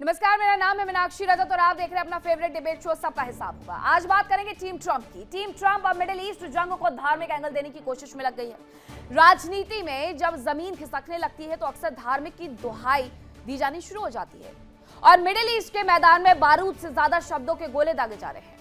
नमस्कार, मेरा नाम है मीनाक्षी रजत और आप देख रहे हैं अपना फेवरेट डिबेट शो सबका हिसाब होगा। आज बात करेंगे टीम ट्रंप की। टीम ट्रंप अब मिडिल ईस्ट जंग को धार्मिक एंगल देने की कोशिश में लग गई है। राजनीति में जब जमीन खिसकने लगती है तो अक्सर धार्मिक की दुहाई दी जानी शुरू हो जाती है और मिडिल ईस्ट के मैदान में बारूद से ज्यादा शब्दों के गोले दागे जा रहे हैं।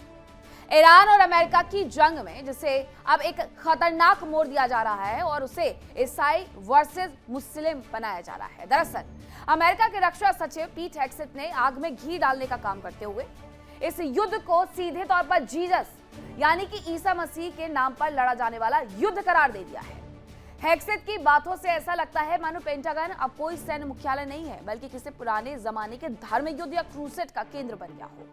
ईरान और अमेरिका की जंग में जिसे अब एक खतरनाक मोड़ दिया जा रहा है और उसे ईसाई वर्सेस मुस्लिम बनाया जा रहा है। दरअसल अमेरिका के रक्षा सचिव पीट हेग्सेथ ने आग में घी डालने का काम करते हुए इस युद्ध को सीधे तौर पर जीसस यानी कि ईसा मसीह के नाम पर लड़ा जाने वाला युद्ध करार दे दिया है। हेग्सेथ की बातों से ऐसा लगता है मानो पेंटागन अब कोई सैन्य मुख्यालय नहीं है बल्कि किसी पुराने जमाने के धार्मिक युद्ध या क्रूसेड का केंद्र बन गया हो।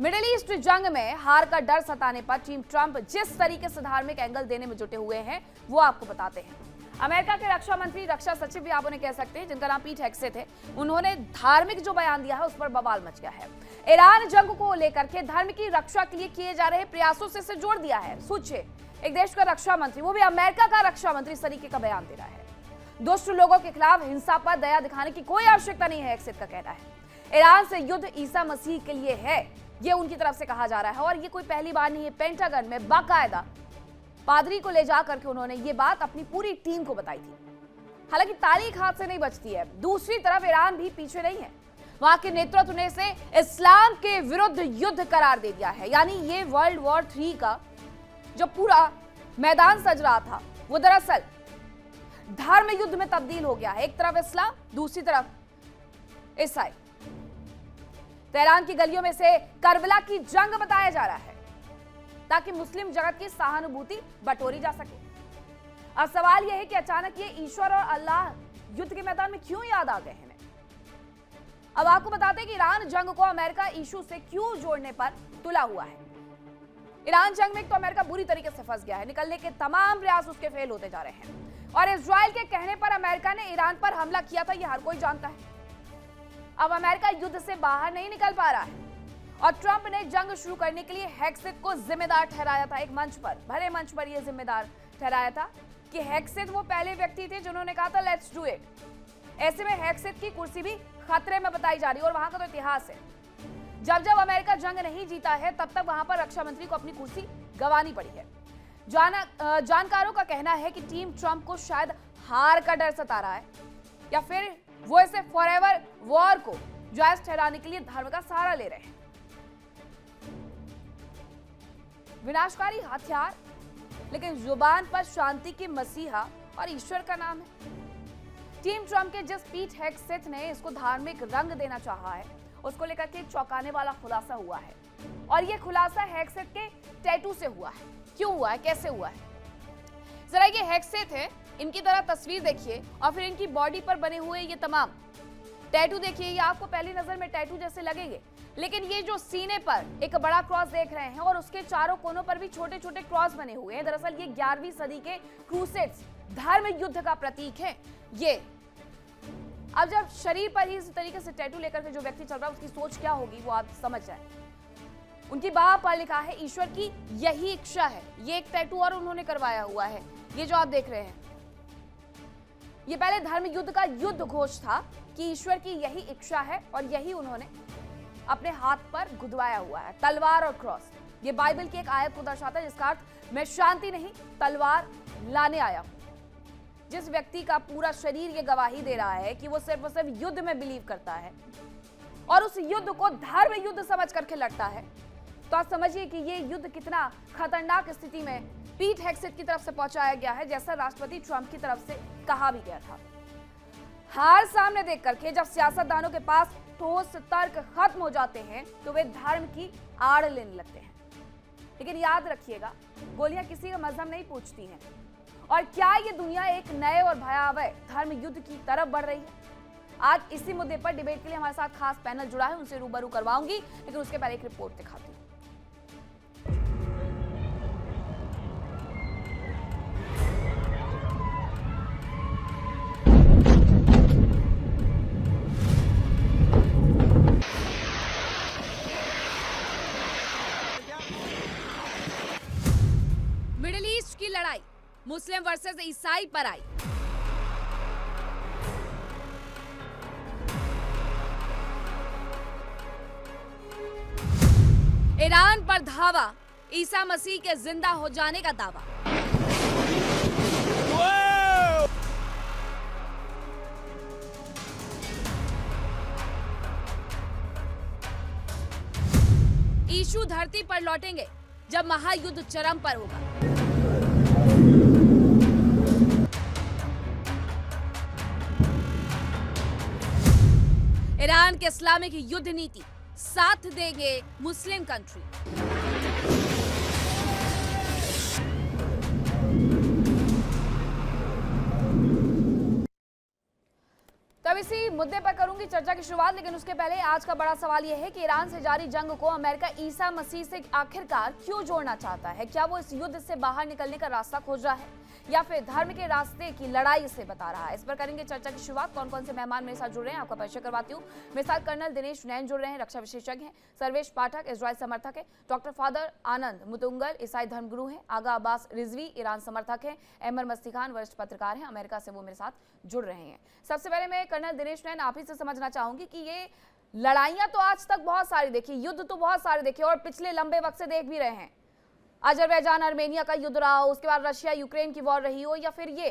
मिडिल ईस्ट जंग में हार का डर सताने पर टीम ट्रंप जिस तरीके से धार्मिक एंगल देने में जुटे हुए हैं वो आपको बताते हैं। अमेरिका के रक्षा मंत्री, रक्षा सचिव भी आप उन्हें कह सकते हैं, जिनका नाम पीट हेग्सेथ है, उन्होंने धार्मिक जो बयान दिया है उस पर बवाल मच गया है। ईरान जंग को लेकर के धर्म की रक्षा के लिए किए जा रहे प्रयासों से इसे जोड़ दिया है। सोचिए, एक देश का रक्षा मंत्री, वो भी अमेरिका का रक्षा मंत्री, इस तरीके का बयान दे रहा है। दुष्ट लोगों के खिलाफ हिंसा पर दया दिखाने की कोई आवश्यकता नहीं है, हेग्सेथ का कहना है। ईरान से युद्ध ईसा मसीह के लिए है, ये उनकी तरफ से कहा जा रहा है और ये कोई पहली बार नहीं है। पेंटागन में बाकायदा पादरी को ले जाकर के उन्होंने ये बात अपनी पूरी टीम को बताई थी। हालांकि तारीख हाथ से नहीं बचती है। दूसरी तरफ ईरान भी पीछे नहीं है। वहां के नेतृत्व ने इसे इस्लाम के विरुद्ध युद्ध करार दे दिया है। यानी ये वर्ल्ड वॉर 3 का जो पूरा मैदान सज रहा था वो दरअसल धर्म युद्ध में तब्दील हो गया है। एक तरफ इस्लाम, दूसरी तरफ ईसाई। तेहरान की गलियों में से करबला की जंग बताया जा रहा है ताकि मुस्लिम जगत की सहानुभूति बटोरी जा सके। अब सवाल यह है कि अचानक ये ईश्वर और अल्लाह युद्ध के मैदान में क्यों याद आ गए हैं। अब आपको बताते हैं कि ईरान जंग को अमेरिका इशू से क्यों जोड़ने पर तुला हुआ है। ईरान जंग में तो अमेरिका बुरी तरीके से फंस गया है। निकलने के तमाम प्रयास उसके फेल होते जा रहे हैं और इजराइल के कहने पर अमेरिका ने ईरान पर हमला किया था, यह हर कोई जानता है। अब अमेरिका युद्ध से बाहर नहीं निकल पा रहा है और ट्रंप ने जंग शुरू करने के लिए हेग्सेथ को जिम्मेदार ठहराया था। एक मंच पर, भरे मंच पर यह जिम्मेदार ठहराया था कि हेग्सेथ वो पहले व्यक्ति थे जिन्होंने कहा था लेट्स डू इट। ऐसे में हेग्सेथ की कुर्सी भी खतरे में बताई जा रही है और वहां का तो इतिहास है, जब जब अमेरिका जंग नहीं जीता है तब तक वहां पर रक्षा मंत्री को अपनी कुर्सी गंवानी पड़ी है। जानकारों का कहना है कि टीम ट्रंप को शायद हार का डर सता रहा है या फिर वो इसे फॉरएवर वॉर को जायज ठहराने के लिए धर्म का सहारा ले रहे हैं। विनाशकारी हथियार लेकिन जुबान पर शांति के मसीहा और ईश्वर का नाम है। टीम ट्रंप के जिस पीट हेग्सेथ ने इसको धार्मिक रंग देना चाहा है उसको लेकर के चौंकाने वाला खुलासा हुआ है और यह खुलासा हेग्सेथ के टैटू से हुआ है। क्यों हुआ है, कैसे हुआ है, जरा ये हेग्सेथ है, इनकी तरह तस्वीर देखिए और फिर इनकी बॉडी पर बने हुए ये तमाम टैटू देखिए। ये आपको पहली नजर में टैटू जैसे लगेंगे लेकिन ये जो सीने पर एक बड़ा क्रॉस देख रहे हैं और उसके चारों कोनों पर भी छोटे छोटे क्रॉस बने हुए हैं, दरअसल ये 11वीं सदी के क्रूसेड्स धर्म युद्ध का प्रतीक है। ये अब जब शरीर पर ही इस तरीके से टैटू लेकर के जो व्यक्ति चल रहा है उसकी सोच क्या होगी वो आप समझ जाए। उनकी बाह पर लिखा है ईश्वर की यही इच्छा है। ये एक टैटू और उन्होंने करवाया हुआ है, ये जो आप देख रहे हैं। ये पहले धर्म युद्ध का युद्ध घोष था कि ईश्वर की यही इच्छा है और यही उन्होंने अपने हाथ पर गुदवाया हुआ है, तलवार और क्रॉस। ये बाइबल की एक आयत को दर्शाता है जिसका अर्थ मैं शांति नहीं तलवार लाने आया हूं। जिस व्यक्ति का पूरा शरीर ये गवाही दे रहा है कि वो सिर्फ और सिर्फ युद्ध में बिलीव करता है और उस युद्ध को धर्म युद्ध समझ करके लड़ता है, तो आप समझिए कि ये युद्ध कितना खतरनाक स्थिति में पीट हेग्सेथ की तरफ से पहुंचाया गया है, जैसा राष्ट्रपति ट्रंप की तरफ से कहा भी गया था। हार सामने देख करके जब सियासतदानों के पास ठोस तर्क खत्म हो जाते हैं तो वे धर्म की आड़ लेने लगते हैं। लेकिन याद रखिएगा, गोलियां किसी का मजहब नहीं पूछती हैं और क्या ये दुनिया एक नए और भयावह धर्म युद्ध की तरफ बढ़ रही है। आज इसी मुद्दे पर डिबेट के लिए हमारे साथ खास पैनल जुड़ा है, उनसे रूबरू करवाऊंगी, लेकिन उसके पहले एक रिपोर्ट दिखाती हूँ। मिडिल ईस्ट की लड़ाई मुस्लिम वर्सेस ईसाई पर आई। ईरान पर धावा, ईसा मसीह के जिंदा हो जाने का दावा। यीशु धरती पर लौटेंगे जब महायुद्ध चरम पर होगा। ईरान के इस्लामिक युद्ध नीति, साथ देंगे मुस्लिम कंट्री। तब इसी मुद्दे पर करूंगी चर्चा की शुरुआत, लेकिन उसके पहले आज का बड़ा सवाल यह है कि ईरान से जारी जंग को अमेरिका ईसा मसीह से आखिरकार क्यों जोड़ना चाहता है? क्या वो इस युद्ध से बाहर निकलने का रास्ता खोज रहा है या फिर धर्म के रास्ते की लड़ाई से बता रहा है? इस पर करेंगे चर्चा की शुरुआत। कौन कौन से मेहमान मेरे साथ जुड़ रहे हैं आपका परिचय करवाती हूँ। मेरे साथ कर्नल दिनेश नैन जुड़ रहे हैं, रक्षा विशेषज्ञ हैं। सर्वेश पाठक इजराइल समर्थक है। डॉक्टर फादर आनंद मुतुंगल ईसाई धर्मगुरु हैं। आगा अब्बास रिजवी ईरान समर्थक हैं। अहमद मस्ती खान वरिष्ठ पत्रकार हैं, अमेरिका से वो मेरे साथ जुड़ रहे हैं। सबसे पहले मैं कर्नल दिनेश नैन आप ही से समझना चाहूंगी कि ये लड़ाइयां तो आज तक बहुत सारी देखी, युद्ध तो बहुत सारे देखे और पिछले लंबे वक्त से देख भी रहे हैं। अजरबैजान अर्मेनिया का युद्ध रहा हो, उसके बाद रशिया यूक्रेन की वॉर रही हो या फिर ये,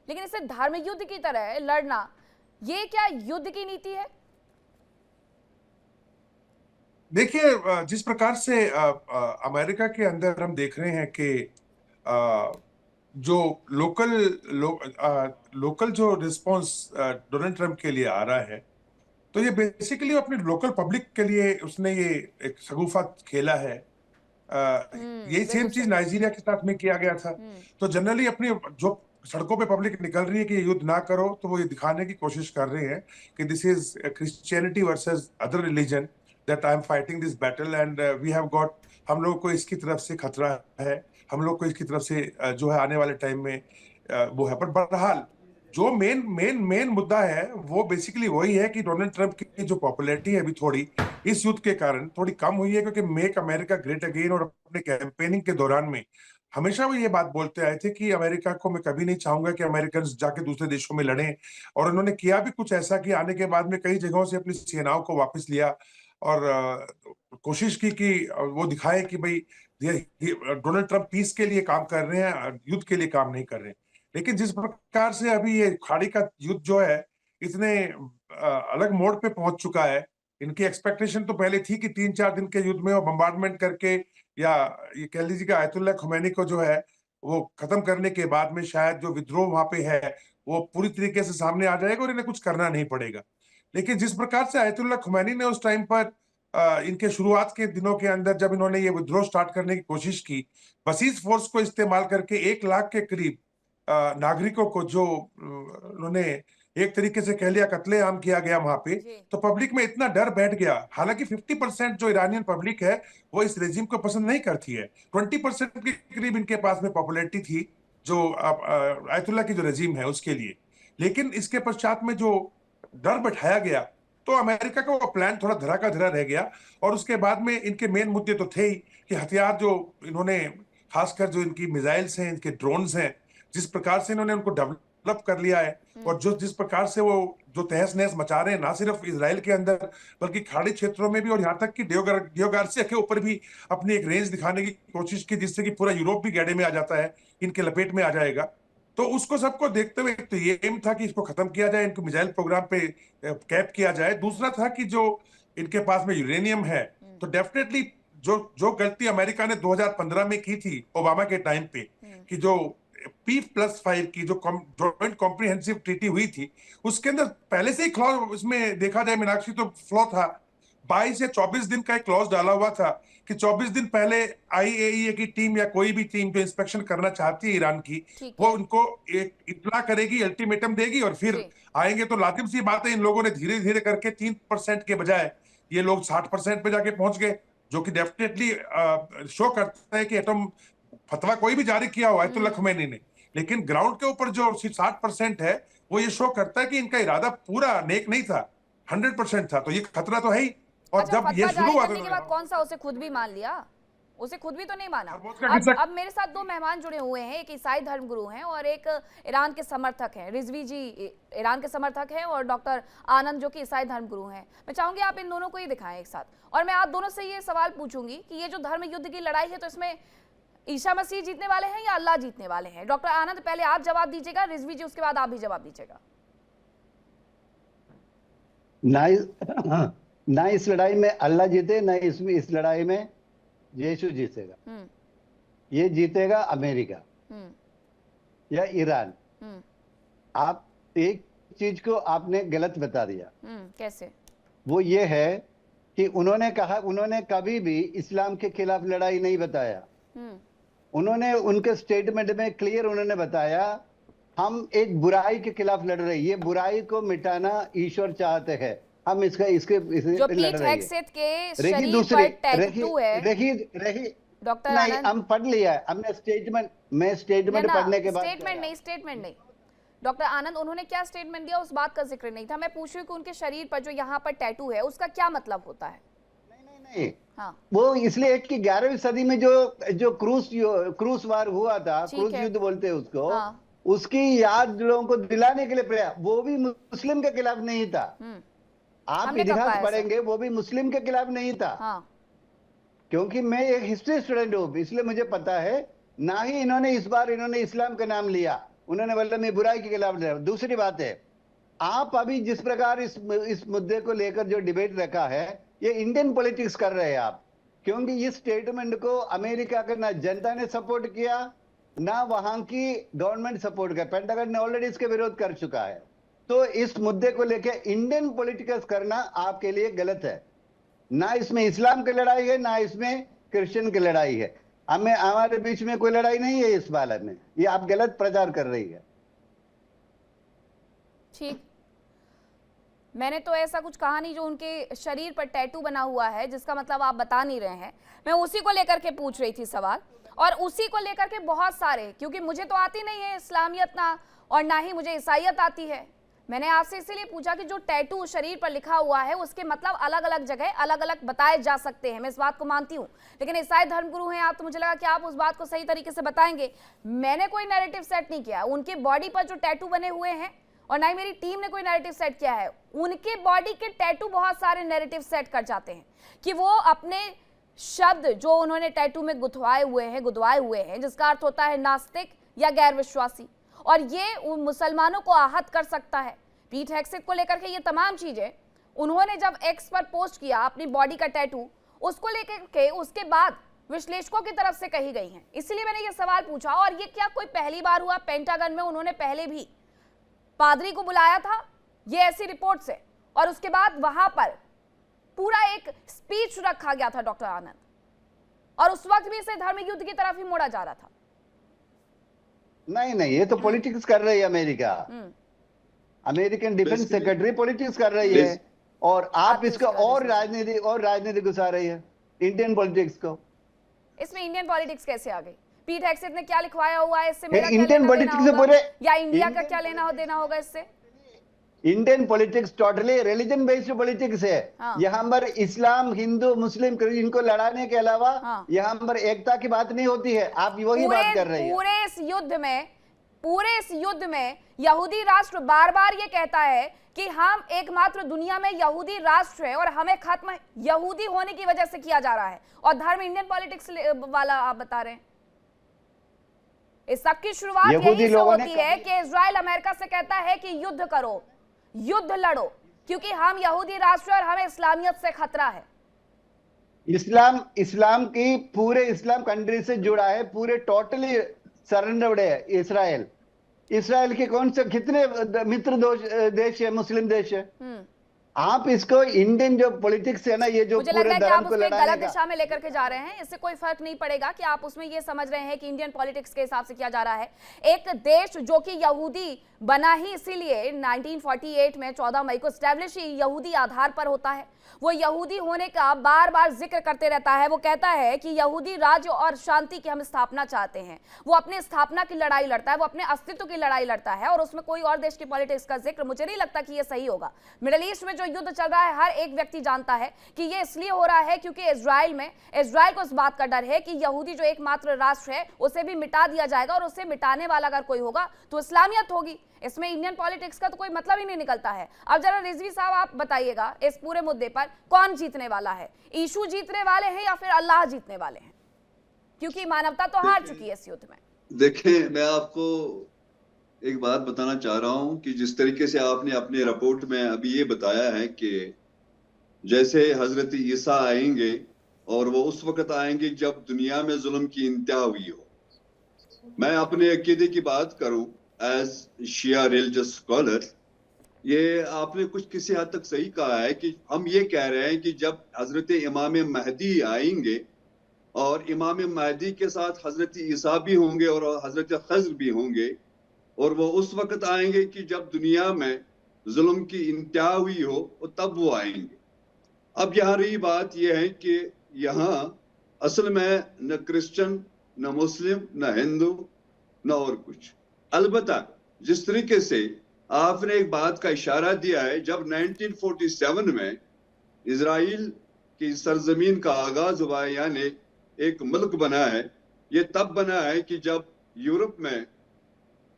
लेकिन इसे धर्म युद्ध की तरह लड़ना, ये क्या युद्ध की नीति है? देखिए, जिस प्रकार से अमेरिका के अंदर हम देख रहे हैं कि जो लोकल जो रिस्पांस डोनाल्ड ट्रंप के लिए आ रहा है, तो ये बेसिकली अपनी लोकल पब्लिक के लिए उसने ये एक शगुफा खेला है। यही सेम चीज नाइजीरिया के साथ में किया गया था। तो जनरली अपनी जो सड़कों पे पब्लिक निकल रही है कि ये युद्ध ना करो, तो वो ये दिखाने की कोशिश कर रहे हैं कि this is Christianity versus other religion, that I am fighting this battle and we have got, हम लोग को इसकी तरफ से खतरा है, हम लोग को इसकी तरफ से जो है आने वाले टाइम में वो है। पर बहरहाल जो मेन मुद्दा है वो बेसिकली वही है कि डोनाल्ड ट्रंप की जो पॉपुलैरिटी है अभी थोड़ी इस युद्ध के कारण थोड़ी कम हुई है, क्योंकि मेक अमेरिका ग्रेट अगेन और अपने कैंपेनिंग के दौरान में हमेशा वो ये बात बोलते आए थे कि अमेरिका को मैं कभी नहीं चाहूंगा कि अमेरिकन जाके दूसरे देशों में लड़ें। और उन्होंने किया भी कुछ ऐसा कि आने के बाद में कई जगहों से अपनी सेनाओं को वापस लिया और कोशिश की कि वो दिखाए कि भाई डोनाल्ड ट्रंप पीस के लिए काम कर रहे हैं, युद्ध के लिए काम नहीं कर रहे हैं। लेकिन जिस प्रकार से अभी ये खाड़ी का युद्ध जो है इतने अलग मोड़ पे पहुंच चुका है, इनकी एक्सपेक्टेशन तो पहले थी कि 3-4 दिन के युद्ध में वो बम्बार्डमेंट करके या ये कह लीजिए कि आयतुल्लाह खुमैनी को जो है वो खत्म करने के बाद में शायद जो विद्रोह वहां पे है वो पूरी तरीके से सामने आ जाएगा और इन्हें कुछ करना नहीं पड़ेगा। लेकिन जिस प्रकार से आयतुल्लाह खुमैनी ने उस टाइम पर इनके शुरुआत के दिनों के अंदर जब इन्होंने ये विद्रोह स्टार्ट करने की कोशिश की, बसीज फोर्स को इस्तेमाल करके 1 लाख के करीब नागरिकों को जो उन्होंने एक तरीके से कह लिया कत्लेआम किया गया वहां पे, तो पब्लिक में इतना डर बैठ गया। हालांकि 50% जो ईरानियन पब्लिक है वो इस रेजिम को पसंद नहीं करती है, 20% के करीब इनके पास में पॉपुलैरिटी थी जो आयतुल्लाह की जो रेजिम है उसके लिए। लेकिन इसके पश्चात में जो डर बैठाया गया तो अमेरिका का वो प्लान थोड़ा धरा का धरा रह गया। और उसके बाद में इनके मेन मुद्दे तो थे ही कि हथियार जो इन्होंने, खासकर जो इनकी मिसाइल्स हैं, इनके ड्रोन्स हैं, जिस प्रकार से इन्होंने उनको डेवलप कर लिया है और जो जिस प्रकार से वो जो तहस नहस मचा रहे हैं ना सिर्फ इजराइल के अंदर बल्कि खाड़ी क्षेत्रों में भी, और यहाँ तक कि डियोगार्सिया के ऊपर भी अपनी एक रेंज दिखाने की कोशिश की जिससे कि पूरा यूरोप भी गैडे में आ जाता है, इनके लपेट में आ जाएगा। तो उसको सबको देखते हुए तो ये एम था कि इसको खत्म किया जाए, इनको मिसाइल प्रोग्राम पे कैप किया जाए। दूसरा था कि जो इनके पास में यूरेनियम है, तो डेफिनेटली जो गलती अमेरिका ने 2015 में की थी ओबामा के टाइम पे कि जो P+5 की जो जॉइंट कॉम्प्रिहेंसिव ट्रीटी हुई थी उसके अंदर पहले से ही क्लॉज, उसमें देखा जाए मीनाक्षी तो फ्लॉ था। 22 या 24 दिन का एक क्लॉज डाला हुआ था कि 24 दिन पहले IAEA की टीम या कोई भी टीम जो इंस्पेक्शन करना चाहती है ईरान की, वो उनको एक इत्तला करेगी, अल्टीमेटम देगी और फिर आएंगे। तो लाजिम सी बात है इन लोगों ने धीरे धीरे करके 3% के बजाय ये लोग 60% पे जाके पहुंच गए, जो कि डेफिनेटली शो करता है कि एटम फतवा कोई भी जारी किया हुआ आयतुल्लाह खुमैनी ने, लेकिन ग्राउंड के ऊपर जो 60% है वो ये शो करता है कि इनका इरादा पूरा नेक नहीं था, 100% था। तो ये खतरा तो है ही। और अच्छा, जब ये शुरू हुआ के बाद कौन सा उसे खुद भी मान लिया, उसे खुद भी तो नहीं माना। और वो उसका हिस्सा- अब मेरे साथ दो मेहमान जुड़े हुए हैं, एक ईसाई धर्मगुरु हैं और एक ईरान के समर्थक हैं। रिजवी जी ईरान के समर्थक हैं और डॉक्टर आनंद जो कि ईसाई धर्मगुरु हैं। मैं चाहूंगी आप इन दोनों को ही दिखाएं एक साथ, और मैं आप दोनों से ये सवाल पूछूंगी कि ये जो धर्म युद्ध की लड़ाई है, तो इसमें ईसा मसीह जीतने वाले हैं या अल्लाह जीतने वाले हैं? डॉक्टर आनंद पहले आप जवाब दीजिएगा, रिजवी जी उसके बाद आप भी जवाब दीजिएगा। ना इस लड़ाई में अल्लाह जीते, ना इसमें इस लड़ाई में यीशु जीतेगा। ये जीतेगा अमेरिका या ईरान। आप एक चीज को आपने गलत बता दिया। कैसे? वो ये है कि उन्होंने कहा, उन्होंने कभी भी इस्लाम के खिलाफ लड़ाई नहीं बताया। उन्होंने उनके स्टेटमेंट में क्लियर उन्होंने बताया, हम एक बुराई के खिलाफ लड़ रहे हैं, ये बुराई को मिटाना ईश्वर चाहते हैं, हम इसका इसके जो पीट हेक्सेथ के शरीर पर टैटू है। रही डॉक्टर नहीं, आनंद, हम पढ़ लिया है हमने स्टेटमेंट, मैं स्टेटमेंट पढ़ने के बाद स्टेटमेंट नहीं डॉक्टर आनंद, उन्होंने क्या स्टेटमेंट दिया उस बात का जिक्र नहीं था। मैं पूछ रही हूँ कि उनके शरीर पर जो यहाँ पर टैटू है उसका क्या मतलब होता है? नहीं हाँ, वो इसलिए कि 11वीं सदी में जो क्रूस वार हुआ था, क्रूस युद्ध बोलते हैं उसको, हाँ, उसकी याद लोगों को दिलाने के लिए प्रयास, वो भी मुस्लिम के खिलाफ नहीं था। आप हमने कब कहा इतिहास ऐसा? पढ़ेंगे, वो भी मुस्लिम के खिलाफ नहीं था। हाँ, क्योंकि मैं एक हिस्ट्री स्टूडेंट हूँ, इसलिए मुझे पता है। ना ही इन्होंने इस बार इस्लाम का नाम लिया, उन्होंने बोला मैं बुराई के खिलाफ लड़। दूसरी बात है, आप अभी जिस प्रकार इस मुद्दे को लेकर जो डिबेट रखा है, ये इंडियन पॉलिटिक्स कर रहे हैं आप। क्योंकि इस स्टेटमेंट को अमेरिका का ना जनता ने सपोर्ट किया, ना वहां की गवर्नमेंट सपोर्ट किया। पेंटागन ने ऑलरेडी इसके विरोध कर चुका है। तो इस मुद्दे को लेकर इंडियन पॉलिटिक्स करना आपके लिए गलत है। ना इसमें इस्लाम की लड़ाई है, ना इसमें क्रिश्चियन की लड़ाई है। हमारे बीच में कोई लड़ाई नहीं है इस बारे में, ये आप गलत प्रचार कर रही है। ठीक, मैंने तो ऐसा कुछ कहा नहीं। जो उनके शरीर पर टैटू बना हुआ है जिसका मतलब आप बता नहीं रहे हैं, मैं उसी को लेकर के पूछ रही थी सवाल, और उसी को लेकर के बहुत सारे, क्योंकि मुझे तो आती नहीं है इस्लामियत ना, और ना ही मुझे ईसाइयत आती है। मैंने आपसे इसीलिए पूछा कि जो टैटू शरीर पर लिखा हुआ है उसके मतलब अलग अलग जगह अलग अलग बताए जा सकते हैं। मैं इस बात को मानती हूँ, लेकिन ईसाई धर्मगुरु हैं आप, तो मुझे लगा कि आप उस बात को सही तरीके से बताएंगे। मैंने कोई नैरेटिव सेट नहीं किया। उनके बॉडी पर जो टैटू बने हुए हैं, और ना ही मेरी टीम ने कोई नैरेटिव सेट किया है, उनके बॉडी के टैटू बहुत सारे नैरेटिव सेट कर जाते हैं कि वो अपने शब्द जो उन्होंने टैटू में गुदवाए हुए हैं, जिसका अर्थ होता है नास्तिक या गैर विश्वासी, और ये उन मुसलमानों को आहत कर सकता है। पीट हेक्सेथ को लेकर के ये तमाम चीजें उन्होंने जब एक्स पर पोस्ट किया अपनी बॉडी का टैटू, उसको लेकर के उसके बाद विश्लेषकों की तरफ से कही गई हैं। इसलिए मैंने ये सवाल पूछा। और ये क्या कोई पहली बार हुआ? पेंटागन में उन्होंने पहले भी पादरी को बुलाया था, ये ऐसी रिपोर्ट से, और उसके बाद वहां पर पूरा एक स्पीच रखा गया था डॉक्टर आनंद, और उस वक्त भी इसे धर्म युद्ध की तरफ ही मोड़ा जा रहा था। नहीं, ये तो पॉलिटिक्स कर रही है America. American defence secretary politics कर रही है, और आप इसको और राजनीति घुसा रही है इंडियन पॉलिटिक्स को। इसमें इंडियन पॉलिटिक्स कैसे आ गई? पीट हेक्सेथ ने क्या लिखवाया हुआ है, इससे मेरा इंडियन पॉलिटिक्स से पूरे, या इंडिया का क्या लेना देना होगा इससे? Indian politics totally religion based politics है। यहाँ पर इस्लाम, हिंदू, मुस्लिम, इनको लड़ाने के अलावा यहाँ पर एकता की बात नहीं होती है। आप वही बात कर रहे हैं। पूरे इस युद्ध में यहूदी राष्ट्र बार बार ये कहता है कि हम एकमात्र दुनिया में यहूदी राष्ट्र है, और हमें खत्म यहूदी होने की वजह से किया जा रहा है, और धर्म इंडियन पॉलिटिक्स वाला आप बता रहे हैं। इस सब की शुरुआत यही से होती है कि इजराइल अमेरिका से कहता है कि युद्ध करो, युद्ध लड़ो, क्योंकि हम यहूदी राष्ट्र और हमें इस्लामियत से खतरा है। इस्लाम की पूरे इस्लाम कंट्री से जुड़ा है, पूरे टोटली सरेंडर्ड है इसराइल के कौन से कितने मित्र देश है, मुस्लिम देश है। आप इसको इंडियन जो पॉलिटिक्स है ना, ये जो मुझे पूरे धर्म को लड़ाने गलत दिशा में लेकर के जा रहे हैं। इससे कोई फर्क नहीं पड़ेगा कि आप उसमें ये समझ रहे हैं कि इंडियन पॉलिटिक्स के हिसाब से किया जा रहा है। एक देश जो कि यहूदी बना ही इसीलिए 1948 में 14 मई को एस्टैब्लिश ही यहूदी आधार पर होता है। वो यहूदी होने का बार बार जिक्र करते रहता है। वो कहता है कि यहूदी राज्य और शांति की हम स्थापना चाहते हैं। वो अपने स्थापना की लड़ाई लड़ता है, वो अपने अस्तित्व की लड़ाई लड़ता है, और उसमें कोई और देश की पॉलिटिक्स का जिक्र मुझे नहीं लगता कि ये सही होगा। मिडिल ईस्ट में जो युद्ध चल रहा है हर एक व्यक्ति जानता है कि ये इसलिए हो रहा है क्योंकि इजराइल को इस बात का डर है कि यहूदी जो एकमात्र राष्ट्र है उसे भी मिटा दिया जाएगा, और उसे मिटाने वाला अगर कोई होगा तो इस्लामियत होगी। इसमें इंडियन पॉलिटिक्स का तो कोई मतलब ही नहीं निकलता है। अब जरा रिजवी साहब आप बताइएगा इस पूरे मुद्दे पर कौन जीतने वाला है? यीशु जीतने वाले हैं या फिर अल्लाह जीतने वाले हैं? क्योंकि मानवता तो हार चुकी है इस युद्ध में। देखें, मैं आपको एक बात बताना चाह रहा हूं कि जिस तरीके से आपने अपने रिपोर्ट में अभी ये बताया है कि जैसे हजरत ईसा आएंगे और वो उस वक्त आएंगे जब दुनिया में जुल्म की इंतहा हुई हो। मैं अपने अकीदे की बात करूं एज शिया रिलीजियस स्कॉलर, ये आपने कुछ किसी हद तक सही कहा है कि हम ये कह रहे हैं कि जब हजरत इमाम महदी आएंगे और इमाम महदी के साथ हजरत ईसा भी होंगे और हजरत खज़र भी होंगे, और वो उस वक्त आएंगे कि जब दुनिया में जुल्म की इंतहा हुई हो और तब वो आएंगे। अब यहाँ रही बात यह है कि यहाँ असल में न क्रिश्चियन, न मुस्लिम, न हिंदू, न और कुछ। अलबत्ता जिस तरीके से आपने एक बात का इशारा दिया है, जब 1947 में इजराइल की सरजमीन का आगाज हुआ है, यानी एक मुल्क बना है, ये तब बना है कि जब यूरोप में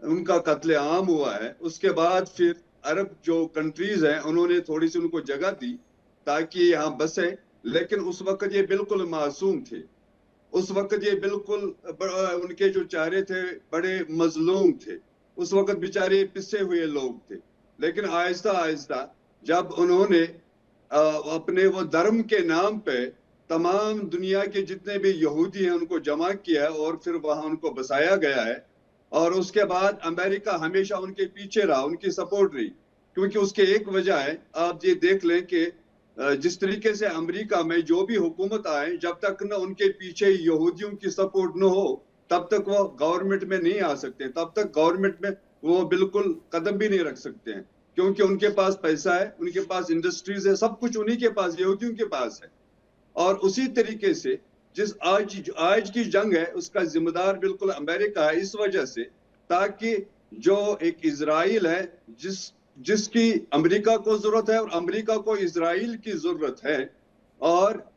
उनका कत्ले आम हुआ है। उसके बाद फिर अरब जो कंट्रीज हैं उन्होंने थोड़ी सी उनको जगह दी ताकि यहाँ बसे, लेकिन उस वक्त ये बिल्कुल मासूम थे। उस वक्त ये बिल्कुल उनके जो चेहरे थे बड़े मजलूम थे। उस वक्त बेचारे पिसे हुए लोग थे। लेकिन आहिस्ता आहिस्ता जब उन्होंने अपने वो धर्म के नाम पे तमाम दुनिया के जितने भी यहूदी हैं उनको जमा किया और फिर वहां उनको बसाया गया है, और उसके बाद अमेरिका हमेशा उनके पीछे रहा, उनकी सपोर्ट रही। क्योंकि उसके एक वजह है, आप ये देख लें कि जिस तरीके से अमेरिका में जो भी हुकूमत आए, जब तक न उनके पीछे यहूदियों की सपोर्ट न हो तब तक वो गवर्नमेंट में नहीं आ सकते, तब तक गवर्नमेंट में वो बिल्कुल कदम भी नहीं रख सकते हैं। क्योंकि उनके पास पैसा है, उनके पास इंडस्ट्रीज है, सब कुछ उन्हीं के पास, यहूदियों के पास है। और उसी तरीके से जिस आज की जंग है उसका जिम्मेदार बिल्कुल अमेरिका है, इस वजह से ताकि जो एक इजराइल है जिसकी अमेरिका को जरूरत है और अमेरिका को इजराइल की जरूरत है, और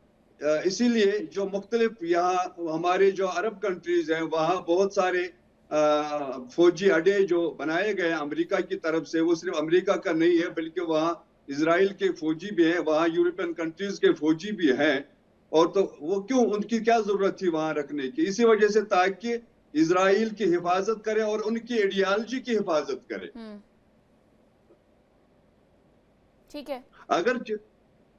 इसीलिए जो मुख्तलिफ यहाँ हमारे जो अरब कंट्रीज हैं वहाँ बहुत सारे फौजी अड्डे जो बनाए गए अमेरिका की तरफ से, वो सिर्फ अमेरिका का नहीं है बल्कि वहाँ इजराइल के फौजी भी हैं, वहाँ यूरोपियन कंट्रीज के फौजी भी हैं। और तो वो क्यों, उनकी क्या जरूरत थी वहां रखने की? इसी वजह से ताकि इजराइल की हिफाजत करे और उनकी आइडियोलॉजी की हिफाजत करे। ठीक है।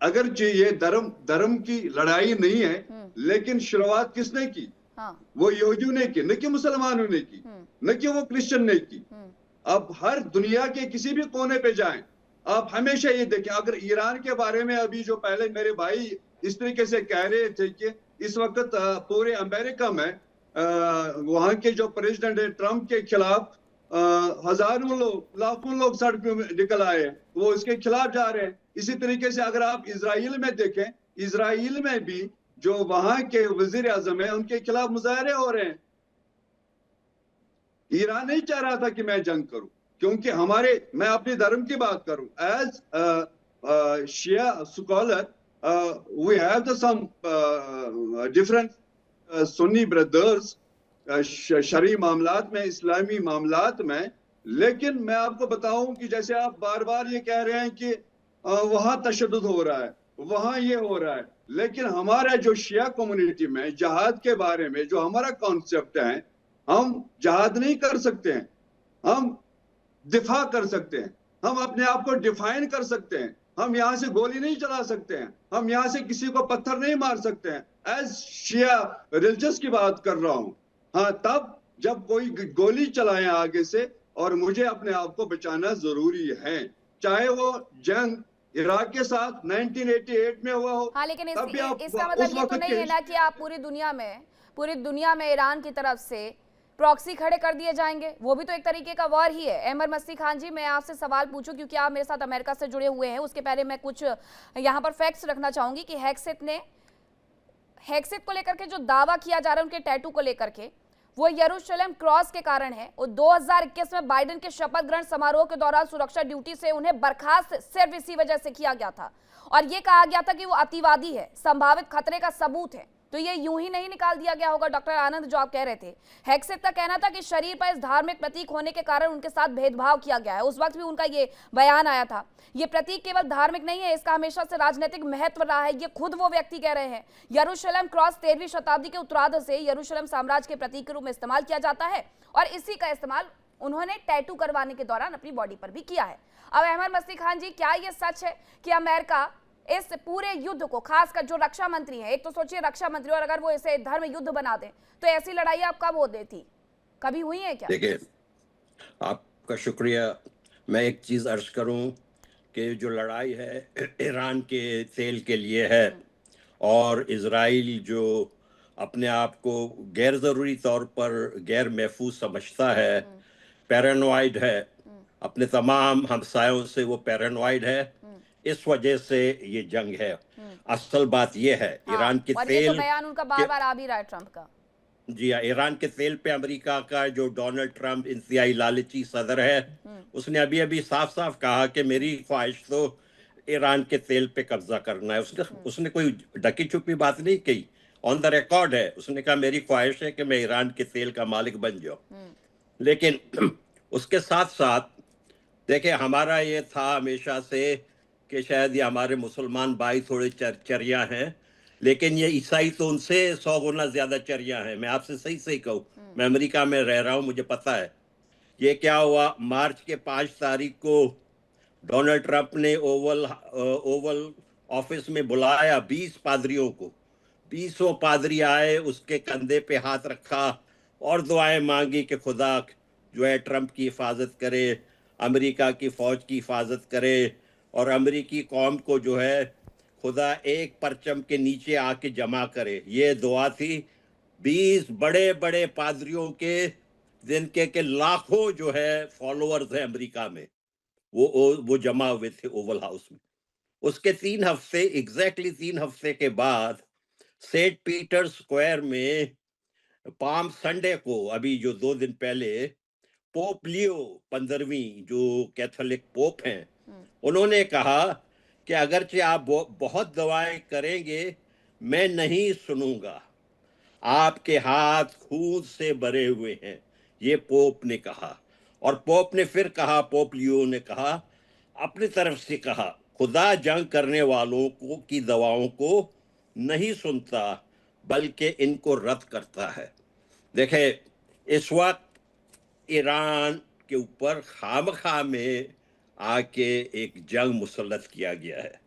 अगर ये धर्म की लड़ाई नहीं है, लेकिन शुरुआत किसने की? हाँ। वो यहूदियों ने की, न कि मुसलमानों ने की, न कि वो क्रिश्चियन ने की। अब हर दुनिया के किसी भी कोने पे जाएं, आप हमेशा ये देखें। अगर ईरान के बारे में अभी जो पहले मेरे भाई इस तरीके से कह रहे थे कि इस वक्त पूरे अमेरिका में वहां के जो प्रेसिडेंट है ट्रंप के खिलाफ हजारों लोग, लाखों लोग सड़क पे निकल आए हैं, वो इसके खिलाफ जा रहे हैं। इसी तरीके से अगर आप इजराइल में देखें, इजराइल में भी जो वहां के वजीर आजम है उनके खिलाफ मुजाहरे हो रहे हैं। ईरान नहीं चाह रहा था कि मैं जंग करूं, क्योंकि मैं अपने धर्म की बात करूं as Shia scholar, we have some different Sunni brothers शरई मामलात में, इस्लामी मामलात में। लेकिन मैं आपको बताऊं कि जैसे आप बार बार ये कह रहे हैं कि वहां तशद्दुद हो रहा है, वहां ये हो रहा है, लेकिन हमारा जो शिया कम्युनिटी में जहाद के बारे में जो हमारा कॉन्सेप्ट है, हम जहाद नहीं कर सकते हैं, हम दिफा कर सकते हैं, हम अपने आप को डिफाइन कर सकते हैं। हम यहाँ से गोली नहीं चला सकते हैं, हम यहाँ से किसी को पत्थर नहीं मार सकते हैं। एज शिया रिलीजियस की बात कर रहा हूँ। हाँ, तब जब कोई गोली चलाए आगे से, और मुझे अपने आप को बचाना जरूरी है, चाहे वो जंग इराक के साथ 1988 में हुआ हो। हाँ, लेकिन इसका मतलब ये तो नहीं है ना कि आप पूरी दुनिया में ईरान की तरफ से प्रॉक्सी खड़े कर दिए जाएंगे। वो भी तो एक तरीके का वॉर ही है। अहमद मस्ती खान जी, मैं आपसे सवाल पूछूं क्योंकि आप मेरे साथ अमेरिका से जुड़े हुए हैं, उसके पहले मैं कुछ यहाँ पर फैक्ट्स रखना चाहूंगी कि हेक्सेट को लेकर के जो दावा किया जा रहा है उनके टैटू को लेकर के, वो यरूशलेम क्रॉस के कारण है। वो 2021 में बाइडेन के शपथ ग्रहण समारोह के दौरान सुरक्षा ड्यूटी से उन्हें बर्खास्त सिर्फ इसी वजह से किया गया था और ये कहा गया था कि वो अतिवादी है, संभावित खतरे का सबूत है। तो ये यूं ही नहीं निकाल दिया गया होगा। डॉक्टर आनंद, जो आप कह रहे थे, हेग्सेथ का कहना था कि शरीर पर इस धार्मिक प्रतीक होने के कारण उनके साथ भेदभाव किया गया है। उस वक्त भी उनका ये बयान आया था। ये प्रतीक केवल धार्मिक नहीं है, इसका हमेशा से राजनीतिक महत्व रहा है। ये खुद वो व्यक्ति कह रहे हैं। यरूशलेम क्रॉस 13वीं शताब्दी के उत्तरार्ध से यरूशलेम साम्राज्य के प्रतीक के रूप में इस्तेमाल किया जाता है और इसी का इस्तेमाल उन्होंने टैटू करवाने के दौरान अपनी बॉडी पर भी किया है। अब अहमद मसीह खान जी, क्या ये सच है कि अमेरिका इस पूरे युद्ध को, खासकर जो रक्षा मंत्री हैं, एक तो सोचिए रक्षा मंत्री, और अगर वो इसे धर्म युद्ध बना दें तो ऐसी लड़ाई अब कब होती थी? कभी हुई है क्या? देखिए, आपका शुक्रिया। मैं एक चीज अर्ज करूं कि जो लड़ाई है ईरान के तेल के लिए है और इजराइल जो अपने आप को गैर जरूरी तौर पर गैर महफूज समझता है, पैरानॉइड है, अपने तमाम हमसायों से वो पैरानॉइड है, इस वजह से ये जंग है। असल बात ये है, ईरान के और ये तेल तो बयान उनका बार-बार आ भी रहा है, ट्रंप का। जी हाँ, ईरान के तेल पे अमेरिका का जो डोनाल्ड ट्रंप इंतहाई लालची सदर है, उसने अभी अभी साफ साफ कहा कि मेरी ख्वाहिश तो ईरान के तेल पे कब्जा करना है। उसने कोई ढकी छुपी बात नहीं कही, ऑन द रिकॉर्ड है। उसने कहा मेरी ख्वाहिश है कि मैं ईरान के तेल का मालिक बन जाऊं। लेकिन उसके साथ साथ देखिए, हमारा ये था हमेशा से कि शायद ये हमारे मुसलमान भाई थोड़े चरिया हैं, लेकिन ये ईसाई तो उनसे 100 गुना ज्यादा चरिया हैं। मैं आपसे सही सही कहूँ, मैं अमेरिका में रह रहा हूँ, मुझे पता है। ये क्या हुआ, मार्च के 5 तारीख को डोनाल्ड ट्रंप ने ओवल ऑफिस में बुलाया 20 पादरियों को। 20 पादरी आए, उसके कंधे पे हाथ रखा और दुआएं मांगी कि खुदा जो है ट्रंप की हिफाजत करे, अमेरिका की फौज की हिफाजत करे और अमेरिकी कौम को जो है खुदा एक परचम के नीचे आके जमा करे। ये दुआ थी 20 बड़े बड़े पादरियों के, जिनके के लाखों जो है फॉलोअर्स हैं अमेरिका में, वो जमा हुए थे ओवल हाउस में। उसके 3 हफ्ते, एग्जैक्टली 3 हफ्ते के बाद सेंट पीटर स्क्वायर में पाम संडे को, अभी जो 2 दिन पहले, पोप लियो 15वीं जो कैथोलिक पोप हैं, उन्होंने कहा कि अगरचे आप बहुत दवाएं करेंगे, मैं नहीं सुनूंगा, आपके हाथ खून से भरे हुए हैं, ये पोप ने कहा। और पोप ने फिर कहा, पोप लियो ने कहा, अपनी तरफ से कहा, खुदा जंग करने वालों को की दवाओं को नहीं सुनता बल्कि इनको रद्द करता है। देखे, इस वक्त ईरान के ऊपर खामखा में आके एक जंग मुसल्लत किया गया है।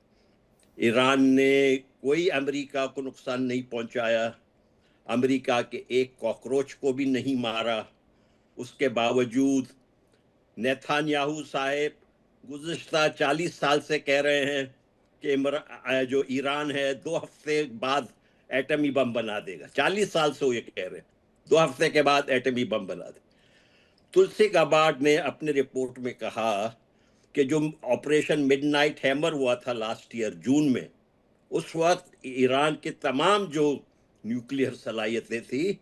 ईरान ने कोई अमेरिका को नुकसान नहीं पहुंचाया, अमेरिका के एक कॉकरोच को भी नहीं मारा। उसके बावजूद नेतान्याहू साहब गुज़िश्ता 40 साल से कह रहे हैं कि जो ईरान है 2 हफ्ते बाद एटमी बम बना देगा। 40 साल से वो ये कह रहे हैं 2 हफ्ते के बाद एटमी बम बना दे। तुलसी गबार्ड ने अपनी रिपोर्ट में कहा कि जो ऑपरेशन मिडनाइट हैमर हुआ था लास्ट ईयर जून में, उस वक्त ईरान के तमाम जो न्यूक्लियर सलाहियतें थी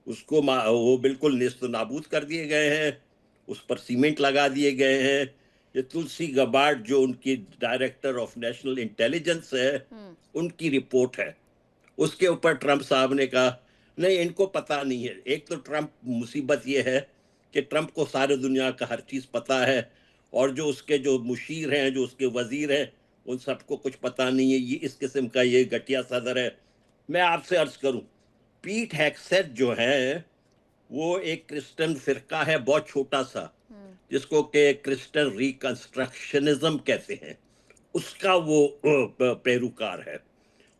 उसको वो बिल्कुल नेस्त नाबूद कर दिए गए हैं, उस पर सीमेंट लगा दिए गए हैं। ये तुलसी गबार्ड जो उनकी डायरेक्टर ऑफ नेशनल इंटेलिजेंस है, उनकी रिपोर्ट है। उसके ऊपर ट्रंप साहब ने कहा नहीं, इनको पता नहीं है। एक तो ट्रंप, मुसीबत ये है कि ट्रंप को सारे दुनिया का हर चीज पता है और जो उसके जो मुशीर हैं, जो उसके वजीर हैं, उन सबको कुछ पता नहीं है। ये इस किस्म का ये घटिया सदर है। मैं आपसे अर्ज करूं, पीट हेग्सेथ जो है वो एक क्रिश्चियन फिरका है, बहुत छोटा सा, जिसको के क्रिश्चियन रिकंस्ट्रक्शनिज्म कहते हैं, उसका वो पैरोकार है।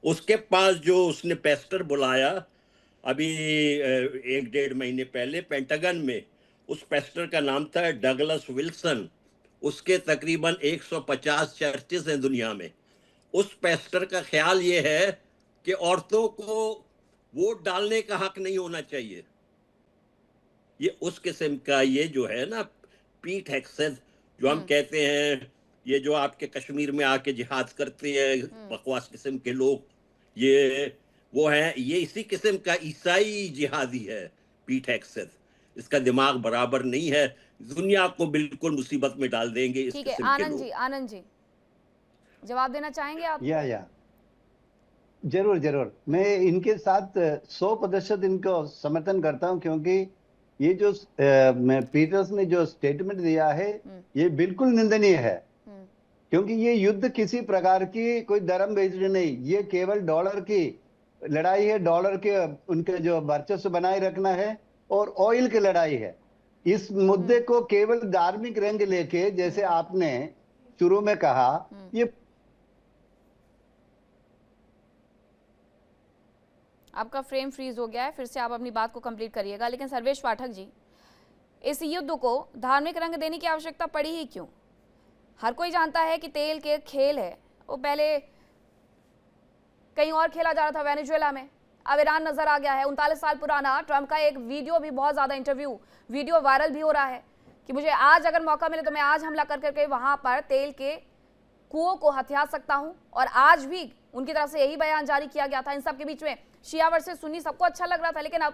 उसके पास जो उसने पेस्टर बुलाया अभी 1-1.5 महीने पहले पेंटागन में, उस पेस्टर का नाम था डगलस विल्सन। उसके तकरीबन 150 चर्चेस हैं दुनिया में। उस पेस्टर का ख्याल ये है कि औरतों को वोट डालने का हक नहीं होना चाहिए। ये उस किस्म का ये जो है ना पीट हेग्सेथ, जो हम कहते हैं, ये जो आपके कश्मीर में आके जिहाद करते हैं बकवास किस्म के लोग, ये वो है, ये इसी किस्म का ईसाई जिहादी है। पीट एक्सेस, इसका दिमाग बराबर नहीं है, दुनिया को बिल्कुल मुसीबत में डाल देंगे इस ठीक है, किस्म के लोग। आनंद जी जवाब देना चाहेंगे आप? या जरूर जरूर, मैं इनके साथ 100% इनको समर्थन करता हूं, क्योंकि ये जो पीटर्स ने जो स्टेटमेंट दिया है ये बिल्कुल निंदनीय है। क्योंकि ये युद्ध किसी प्रकार की कोई धर्म बेस्ड नहीं, ये केवल डॉलर की लड़ाई है, डॉलर के उनके जो वर्चस्व बनाए रखना है और ऑयल की लड़ाई है। इस मुद्दे को केवल धार्मिक रंग लेके, जैसे आपने शुरू में कहा, ये आपका फ्रेम फ्रीज हो गया है, फिर से आप अपनी बात को कंप्लीट करिएगा। लेकिन सर्वेश पाठक जी, इस युद्ध को धार्मिक रंग देने की आवश्यकता पड़ी ही क्यों? हर कोई जानता है कि तेल के खेल है, वो पहले कहीं और खेला जा रहा था, वेनेजुएला में, अब ईरान नजर आ गया है। 39 साल पुराना ट्रंप का एक वीडियो भी, बहुत ज्यादा इंटरव्यू वीडियो वायरल भी हो रहा है कि मुझे आज अगर मौका मिले तो मैं आज हमला कर करके वहां पर तेल के कुओं को हथिया सकता हूं। और आज भी उनकी तरफ से यही बयान जारी किया गया था। इन सब के बीच में शिया वर्सेस सुन्नी सबको अच्छा लग रहा था, लेकिन अब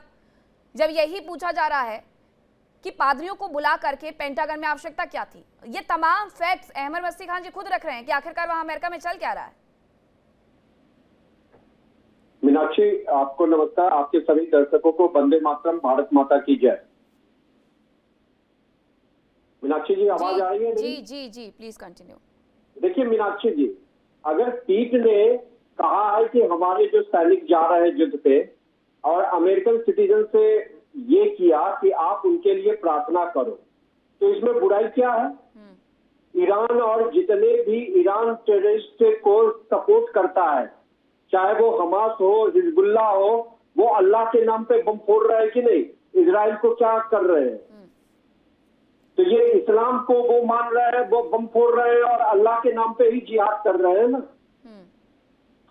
जब यही पूछा जा रहा है कि पादरियों को बुला करके पेंटागन में आवश्यकता क्या थी, ये तमाम फैक्ट्स अहमद मस्ती खान जी खुद रख रहे हैं कि आखिरकार वहां अमेरिका में चल क्या रहा है। मीनाक्षी, आपको नमस्कार, आपके सभी दर्शकों को वंदे मातरम, भारत माता की जय। मीनाक्षी जी, आवाज आ रही है? जी प्लीज कंटिन्यू। देखिए मीनाक्षी जी, अगर पीठ ने कहा है कि हमारे जो सैनिक जा रहे हैं युद्ध पे, और अमेरिकन सिटीजन से ये किया कि आप उनके लिए प्रार्थना करो, तो इसमें बुराई क्या है? ईरान और जितने भी ईरान टेररिस्ट को सपोर्ट करता है, चाहे वो हमास हो, हिजबुल्लाह हो, वो अल्लाह के नाम पे बम फोड़ रहे हैं कि नहीं? इजराइल को क्या कर रहे हैं? तो ये इस्लाम को वो मान रहे हैं, वो बम फोड़ रहे हैं, और अल्लाह के नाम पे ही जिहाद कर रहे हैं ना।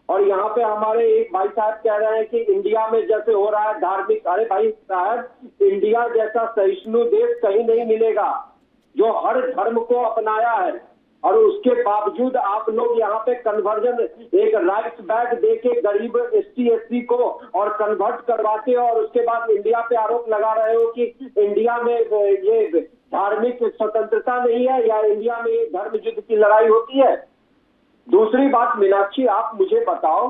और यहाँ पे हमारे एक भाई साहब कह रहे हैं कि इंडिया में जैसे हो रहा है धार्मिक, अरे भाई साहब, इंडिया जैसा सहिष्णु देश कहीं नहीं मिलेगा जो हर धर्म को अपनाया है, और उसके बावजूद आप लोग यहाँ पे कन्वर्जन, एक राइस बैग देके गरीब ST/SC को और कन्वर्ट करवाते हो, और उसके बाद इंडिया पे आरोप लगा रहे हो कि इंडिया में ये धार्मिक स्वतंत्रता नहीं है, या इंडिया में धर्म युद्ध की लड़ाई होती है। दूसरी बात मीनाक्षी, आप मुझे बताओ,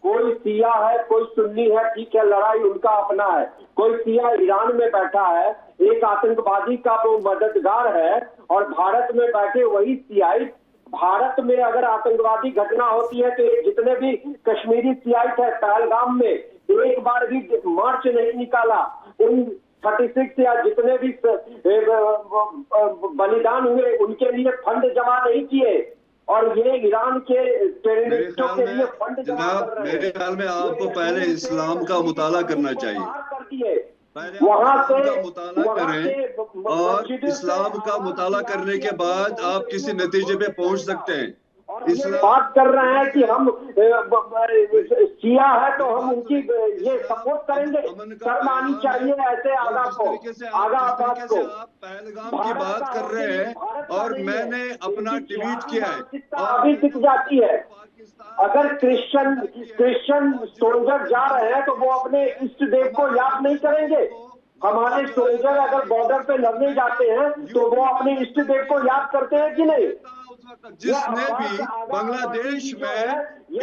कोई सिया है, कोई सुन्नी है, ठीक है, लड़ाई उनका अपना है। कोई सिया ईरान में बैठा है, एक आतंकवादी का वो मददगार है, और भारत में बैठे वही सियाई, भारत में अगर आतंकवादी घटना होती है तो ये जितने भी कश्मीरी सियाई है पहलगाम में, एक बार भी मार्च नहीं निकाला, उन 36 या जितने भी बलिदान हुए उनके लिए फंड जमा नहीं किए, और ये ईरान के टेररिस्टों के लिए फंड जमा कर रहे हैं। मेरे ख्याल में आपको पहले इस्लाम का मुताला करना चाहिए, वहां से मुताला करें, और इस्लाम का मुताला करने के बाद आप किसी नतीजे पे पहुंच सकते हैं। बात कर रहे हैं कि हम शिया है तो हम उनकी ये सपोर्ट करेंगे, शर्म आनी चाहिए ऐसे आगा को, आगा आबाद को। आप पहलगाम की बात कर रहे हैं, और मैंने अपना ट्वीट किया है, अभी दिख जाती है। अगर क्रिश्चियन सोल्जर जा रहे हैं तो वो अपने इष्ट देव को याद नहीं करेंगे। हमारे सोल्जर अगर बॉर्डर पे लड़ने जाते हैं तो वो अपने इष्ट देव को याद करते हैं कि नहीं? जिसने भी बांग्लादेश में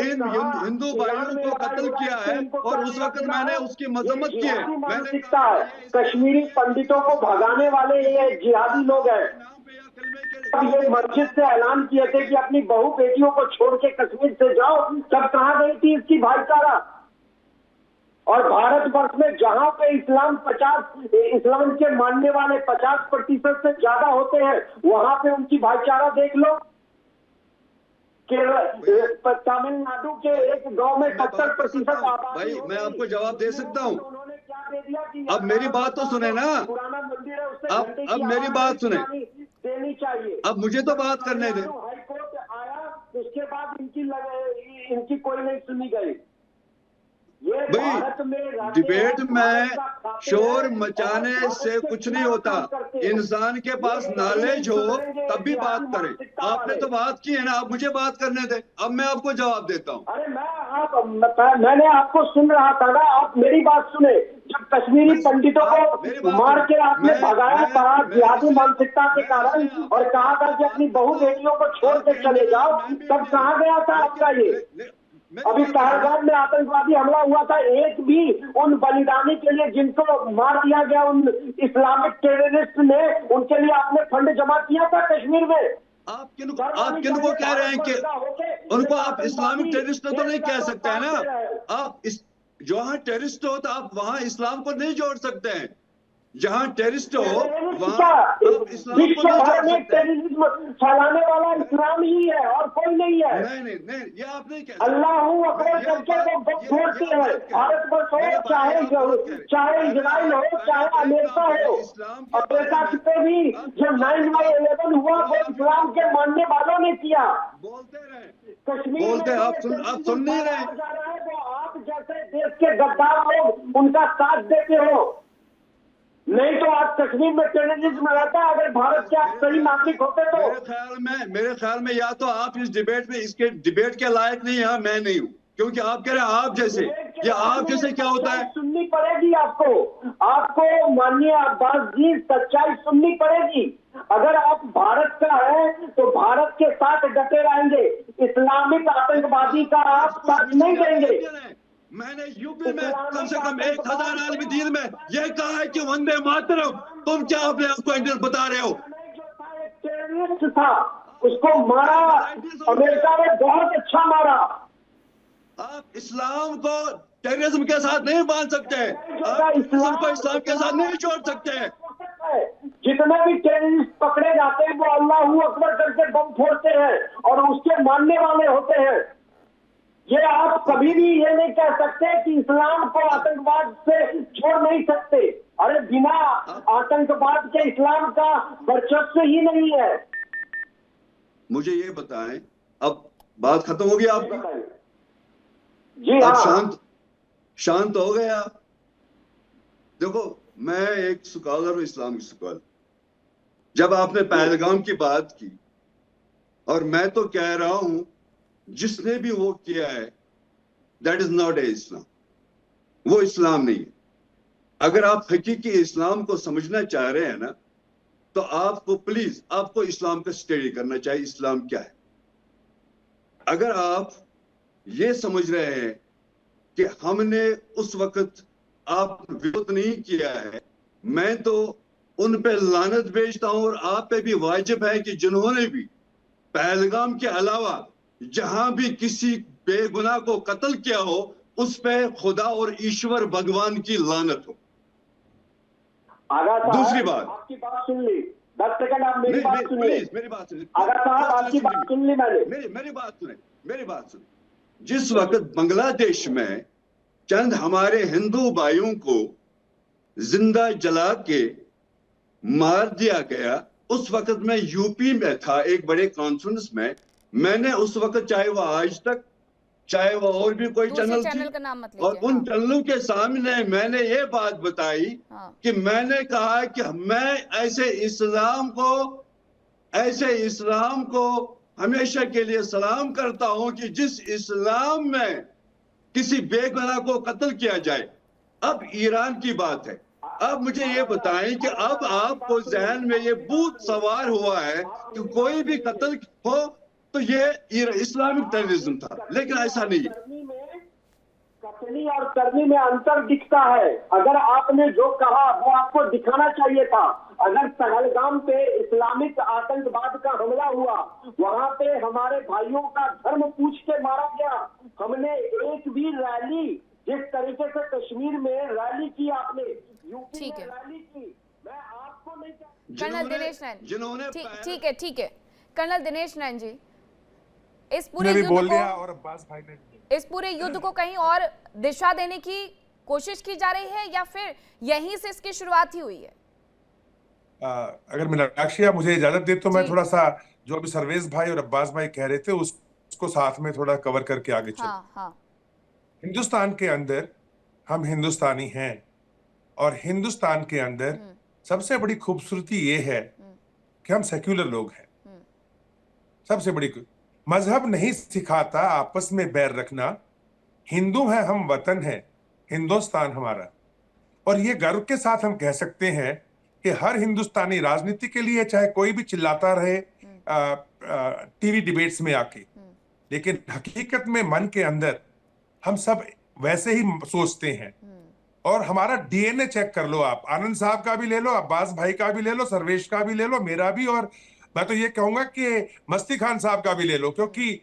इन हिंदू भाइयों को कत्ल किया है, और उस वक्त मैंने उसकी मजम्मत की है। मैंने कश्मीरी पंडितों को भगाने वाले ये जिहादी लोग हैं। अब ये मस्जिद से ऐलान किए थे कि अपनी बहू बेटियों को छोड़ के कश्मीर से जाओ, तब कहाँ गई थी इसकी भाईचारा? और भारतवर्ष में जहां पे इस्लाम के मानने वाले 50% से ज्यादा होते हैं, वहां पे उनकी भाईचारा देख लो। तमिलनाडु के एक गांव में 70% आबादी। भाई मैं आपको जवाब दे सकता हूँ, उन्होंने क्या दे दिया कि अब मेरी बात तो सुने ना, पुराना मंदिर है, उससे अब मेरी बात सुने, देनी चाहिए। अब मुझे तो बात करने दे। हाईकोर्ट आया, उसके बाद इनकी कोई नहीं सुनी गई। भाई डिबेट में शोर मचाने से कुछ नहीं होता, इंसान के पास नॉलेज हो तब भी बात करें। आपने तो बात की है ना, आप मुझे बात करने दे, अब मैं आपको जवाब देता हूँ। अरे मैंने आपको सुन रहा था ना, आप मेरी बात सुने। जब कश्मीरी पंडितों को मार के आपने भगाया था जिहादी मानसिकता के कारण और कहा था कि अपनी बहू बेटियों को छोड़ के चले जाओ, तब कहाँ गया था आपका ये? अभी पहलगाम में आतंकवादी हमला हुआ था, एक भी उन बलिदानी के लिए जिनको मार दिया गया उन इस्लामिक टेररिस्ट ने, उनके लिए आपने फंड जमा किया था कश्मीर में? आप किन को कह रहे हैं कि उनको आप इस्लामिक टेररिस्ट तो नहीं कह सकते हैं ना? आप जहाँ टेररिस्ट हो तो आप वहाँ इस्लाम को नहीं जोड़ सकते हैं। जहाँ टेररिस्ट हो वहाँ आप इस्लाम को नहीं जोड़ सकते। टेररिज्म फैलाने वाला इस्लाम ही है और कोई नहीं है। नहीं, ये आप नहीं कह सकते। अल्लाह अकबर करके वो बम फोड़ते हैं। भारत वर्ष हो, चाहे इजराइल हो, चाहे अमेरिका हो। अमेरिका पे भी जो 9/11 हुआ वो इस्लाम के मानने वालों ने किया। बोलते रहे, कश्मीर बोलते में आप सुन नहीं रहे। जा रहा है वो आप जैसे देश के गद्दार लोग उनका साथ देते हो। नहीं तो आज कश्मीर में टेररिज्म रहता है। अगर भारत के आप सही नागरिक होते तो मेरे ख्याल में या तो आप इस डिबेट में इसके डिबेट के लायक नहीं है, मैं नहीं हूँ, क्योंकि आप कह रहे हैं आप जैसे, ये आप जैसे क्या होता है? सुननी पड़ेगी आपको माननीय अब्बास जी, सच्चाई सुननी पड़ेगी। अगर आप भारत का है तो भारत के साथ डटे रहेंगे, इस्लामिक आतंकवादी का आप साथ नहीं देंगे। मैंने यूपी में कम से कम 1000 आलमी दीन में यह कहा है कि वंदे मातरम। तुम क्या अपने आप को इंडियन बता रहे हो? टेररिस्ट था, उसको मारा अमेरिका ने, बहुत अच्छा मारा। आप इस्लाम को टेररिज्म के साथ नहीं बांध सकते, आप इस्लाम को इस्लाम के साथ नहीं जोड़ सकते। जितने भी टेररिस्ट पकड़े जाते हैं वो अल्लाह अकबर करके बम फोड़ते हैं और उसके मानने वाले होते हैं। ये आप कभी भी ये नहीं कह सकते कि इस्लाम को आतंकवाद से छोड़ नहीं सकते। अरे बिना आतंकवाद के इस्लाम का वर्चस्व ही नहीं है। मुझे ये बताएं, अब बात खत्म हो गई आपकी? जी आप हाँ, शांत हो गए आप? देखो, मैं एक स्कॉलर हूं, इस्लामिक स्कॉलर। जब आपने पहलगाम की बात की, और मैं तो कह रहा हूं जिसने भी वो किया है दैट इज नॉट ए इस्लाम, वो इस्लाम नहीं है। अगर आप हकीकी इस्लाम को समझना चाह रहे हैं ना, तो आपको प्लीज आपको इस्लाम का स्टडी करना चाहिए, इस्लाम क्या है। अगर आप ये समझ रहे हैं कि हमने उस वक्त आप विरोध नहीं किया है, मैं तो उन पे लानत भेजता हूं, और आप पे भी वाजिब है कि जिन्होंने भी पहलगाम के अलावा जहां भी किसी बेगुनाह को कत्ल किया हो, उस पे खुदा और ईश्वर भगवान की लानत हो। दूसरी बात, आपकी बात सुन ली, 10 सेकंड आप मेरी बात सुनिए। प्लीज मेरी बात सुनिए। आगा साहब आपकी बात सुन ली मैंने। मेरी बात सुने। जिस वक्त बांग्लादेश में चंद हमारे हिंदू भाइयों को जिंदा जला के मार दिया गया, उस वक्त मैं यूपी में था एक बड़े कॉन्फ्रेंस में। मैंने उस वक्त, चाहे वो आज तक, चाहे वो और भी कोई चैनल का नाम मत और लीजिए, उन हाँ। चैनलों के सामने मैंने ये बात बताई कि मैंने कहा कि मैं ऐसे इस्लाम को हमेशा के लिए सलाम करता हूं कि जिस इस्लाम में किसी बेगुनाह को कत्ल किया जाए। अब ईरान की बात है। अब मुझे ये बताएं कि अब आपको जहन में ये भूत सवार हुआ है कि कोई भी कत्ल हो तो ये इस्लामिक टेररिज्म था, लेकिन ऐसा नहीं है। कथनी और करनी में अंतर दिखता है। अगर आपने जो कहा वो आपको दिखाना चाहिए था। अगर पहलगाम पे इस्लामिक आतंकवाद का हमला हुआ, वहां पे हमारे भाइयों का धर्म पूछ के मारा गया। हमने एक भी रैली, जिस तरीके से कश्मीर में रैली की आपने, यूपी में रैली की, मैं आपको नहीं कर्नल दिनेश नैन, जिन्होंने ठीक है कर्नल दिनेश नैन जी, इस पूरे भी युद्ध बोल को, लिया और अब्बास भाई ने इस पूरे युद्ध को कहीं और दिशा देने की कोशिश की जा रही है या फिर यहीं से इसकी शुरुआत ही हुई है? अगर मीनाक्षी आप मुझे इजाजत दे तो मैं थोड़ा सा जो अभी सर्वेश भाई और अब्बास भाई कह रहे थे उसको साथ में थोड़ा कवर करके आगे चलते। हाँ। हिंदुस्तान के अंदर हम हिंदुस्तानी हैं, और हिंदुस्तान के अंदर सबसे बड़ी खूबसूरती ये है कि हम सेक्युलर लोग हैं। सबसे बड़ी मजहब नहीं सिखाता आपस में बैर रखना। हिंदू हैं हम, वतन है हिंदुस्तान हमारा। और ये गर्व के साथ हम कह सकते हैं कि हर हिंदुस्तानी राजनीति के लिए चाहे कोई भी चिल्लाता रहे टीवी डिबेट्स में आके, लेकिन हकीकत में मन के अंदर हम सब वैसे ही सोचते हैं। और हमारा डीएनए चेक कर लो, आप आनंद साहब का भी ले लो, अब्बास भाई का भी ले लो, सर्वेश का भी ले लो, मेरा भी, और मैं तो ये कहूंगा कि मस्ती खान साहब का भी ले लो, क्योंकि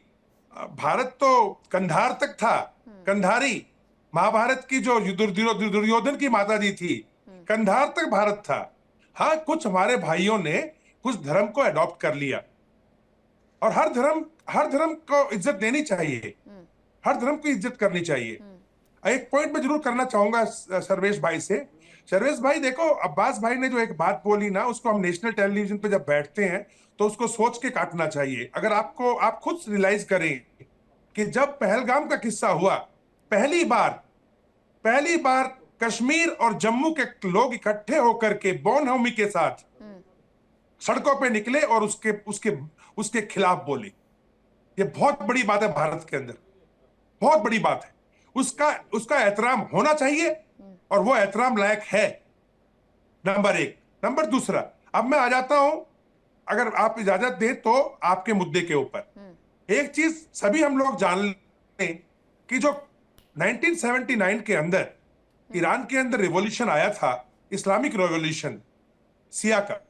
भारत तो कंधार तक था। कंधारी महाभारत की जो दुर्योधन की माता जी थी, कंधार तक भारत था। हाँ, कुछ हमारे भाइयों ने कुछ धर्म को अडॉप्ट कर लिया, और हर धर्म को इज्जत देनी चाहिए, हर धर्म की इज्जत करनी चाहिए। एक पॉइंट में जरूर करना चाहूंगा सर्वेश भाई से। सर्वेश भाई देखो, अब्बास भाई ने जो एक बात बोली ना, उसको हम नेशनल टेलीविजन पे जब बैठते हैं तो उसको सोच के काटना चाहिए। अगर आप खुद रियलाइज करें कि जब पहलगाम का किस्सा हुआ, पहली बार कश्मीर और जम्मू के लोग इकट्ठे होकर के बौनहमी के साथ सड़कों पे निकले और उसके खिलाफ बोले। ये बहुत बड़ी बात है भारत के अंदर, बहुत बड़ी बात है। उसका एहतराम होना चाहिए, और वो एहतराम लायक है, नंबर एक। नंबर दूसरा, अब मैं आ जाता हूं, अगर आप इजाजत दें तो, आपके मुद्दे के ऊपर। एक चीज सभी हम लोग जान लें कि जो 1979 के अंदर ईरान के अंदर रिवॉल्यूशन आया था, इस्लामिक रिवॉल्यूशन सिया का,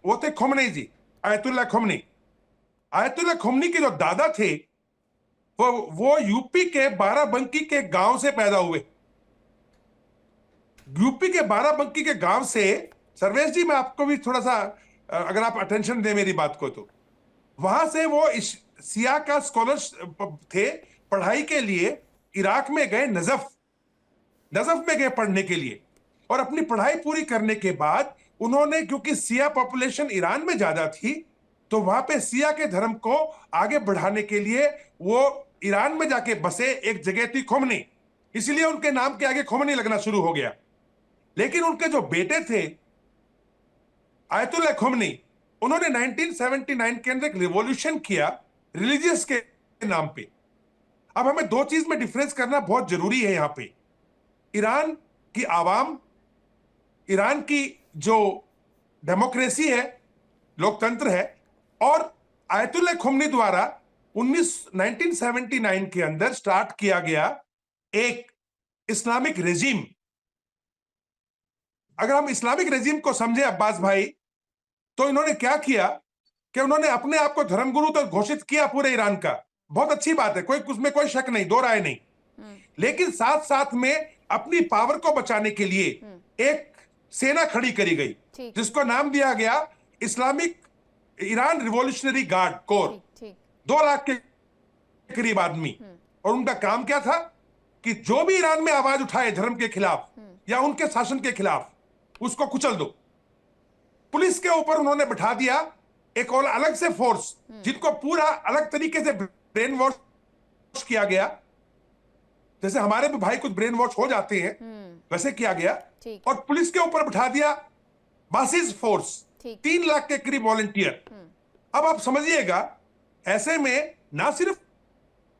वो थे खोमनी जी, आयतुल्लाह खोमनी। आयतुल्लाह खोमनी के जो दादा थे वो यूपी के बाराबंकी के गांव से पैदा हुए। यूपी के बाराबंकी के गांव से, सर्वेश जी मैं आपको भी थोड़ा सा, अगर आप अटेंशन दें मेरी बात को, तो वहां से वो सिया का स्कॉलर थे, पढ़ाई के लिए इराक में गए, नजफ में गए पढ़ने के लिए, और अपनी पढ़ाई पूरी करने के बाद उन्होंने, क्योंकि सिया पॉपुलेशन ईरान में ज्यादा थी, तो वहां पे सिया के धर्म को आगे बढ़ाने के लिए वो ईरान में जाके बसे। एक जगह थी खोमनी, इसलिए उनके नाम के आगे खोमनी लगना शुरू हो गया। लेकिन उनके जो बेटे थे आयतुल्लाह खोमनी, उन्होंने 1979 के अंदर एक रिवॉल्यूशन किया रिलीजियस के नाम पे। अब हमें दो चीज में डिफरेंस करना बहुत जरूरी है यहां पे। ईरान की आवाम, ईरान की जो डेमोक्रेसी है, लोकतंत्र है, और आयतुल्लाह खोमनी द्वारा 1979 के अंदर स्टार्ट किया गया एक इस्लामिक रेजिम। अगर हम इस्लामिक रेजिम को समझे अब्बास भाई, तो इन्होंने क्या किया कि उन्होंने अपने आप को धर्मगुरु तो घोषित किया पूरे ईरान का, बहुत अच्छी बात है, उसमें कोई शक नहीं, दो राय नहीं। लेकिन साथ साथ में अपनी पावर को बचाने के लिए एक सेना खड़ी करी गई, जिसको नाम दिया गया Islamic Iran revolutionary guard core. 2 lakh के करीब आदमी, और उनका काम क्या था कि जो भी ईरान में आवाज उठाए धर्म के खिलाफ या उनके शासन के खिलाफ, उसको कुचल दो। पुलिस के ऊपर उन्होंने बैठा दिया एक और अलग से फोर्स, जिनको पूरा अलग तरीके से ब्रेन वॉश किया गया। जैसे हमारे भी भाई कुछ ब्रेन वॉश हो जाते हैं, वैसे किया गया, और पुलिस के ऊपर बैठा दिया बासिस फोर्स, 3 लाख के करीब वॉलंटियर। अब आप समझिएगा, ऐसे में ना सिर्फ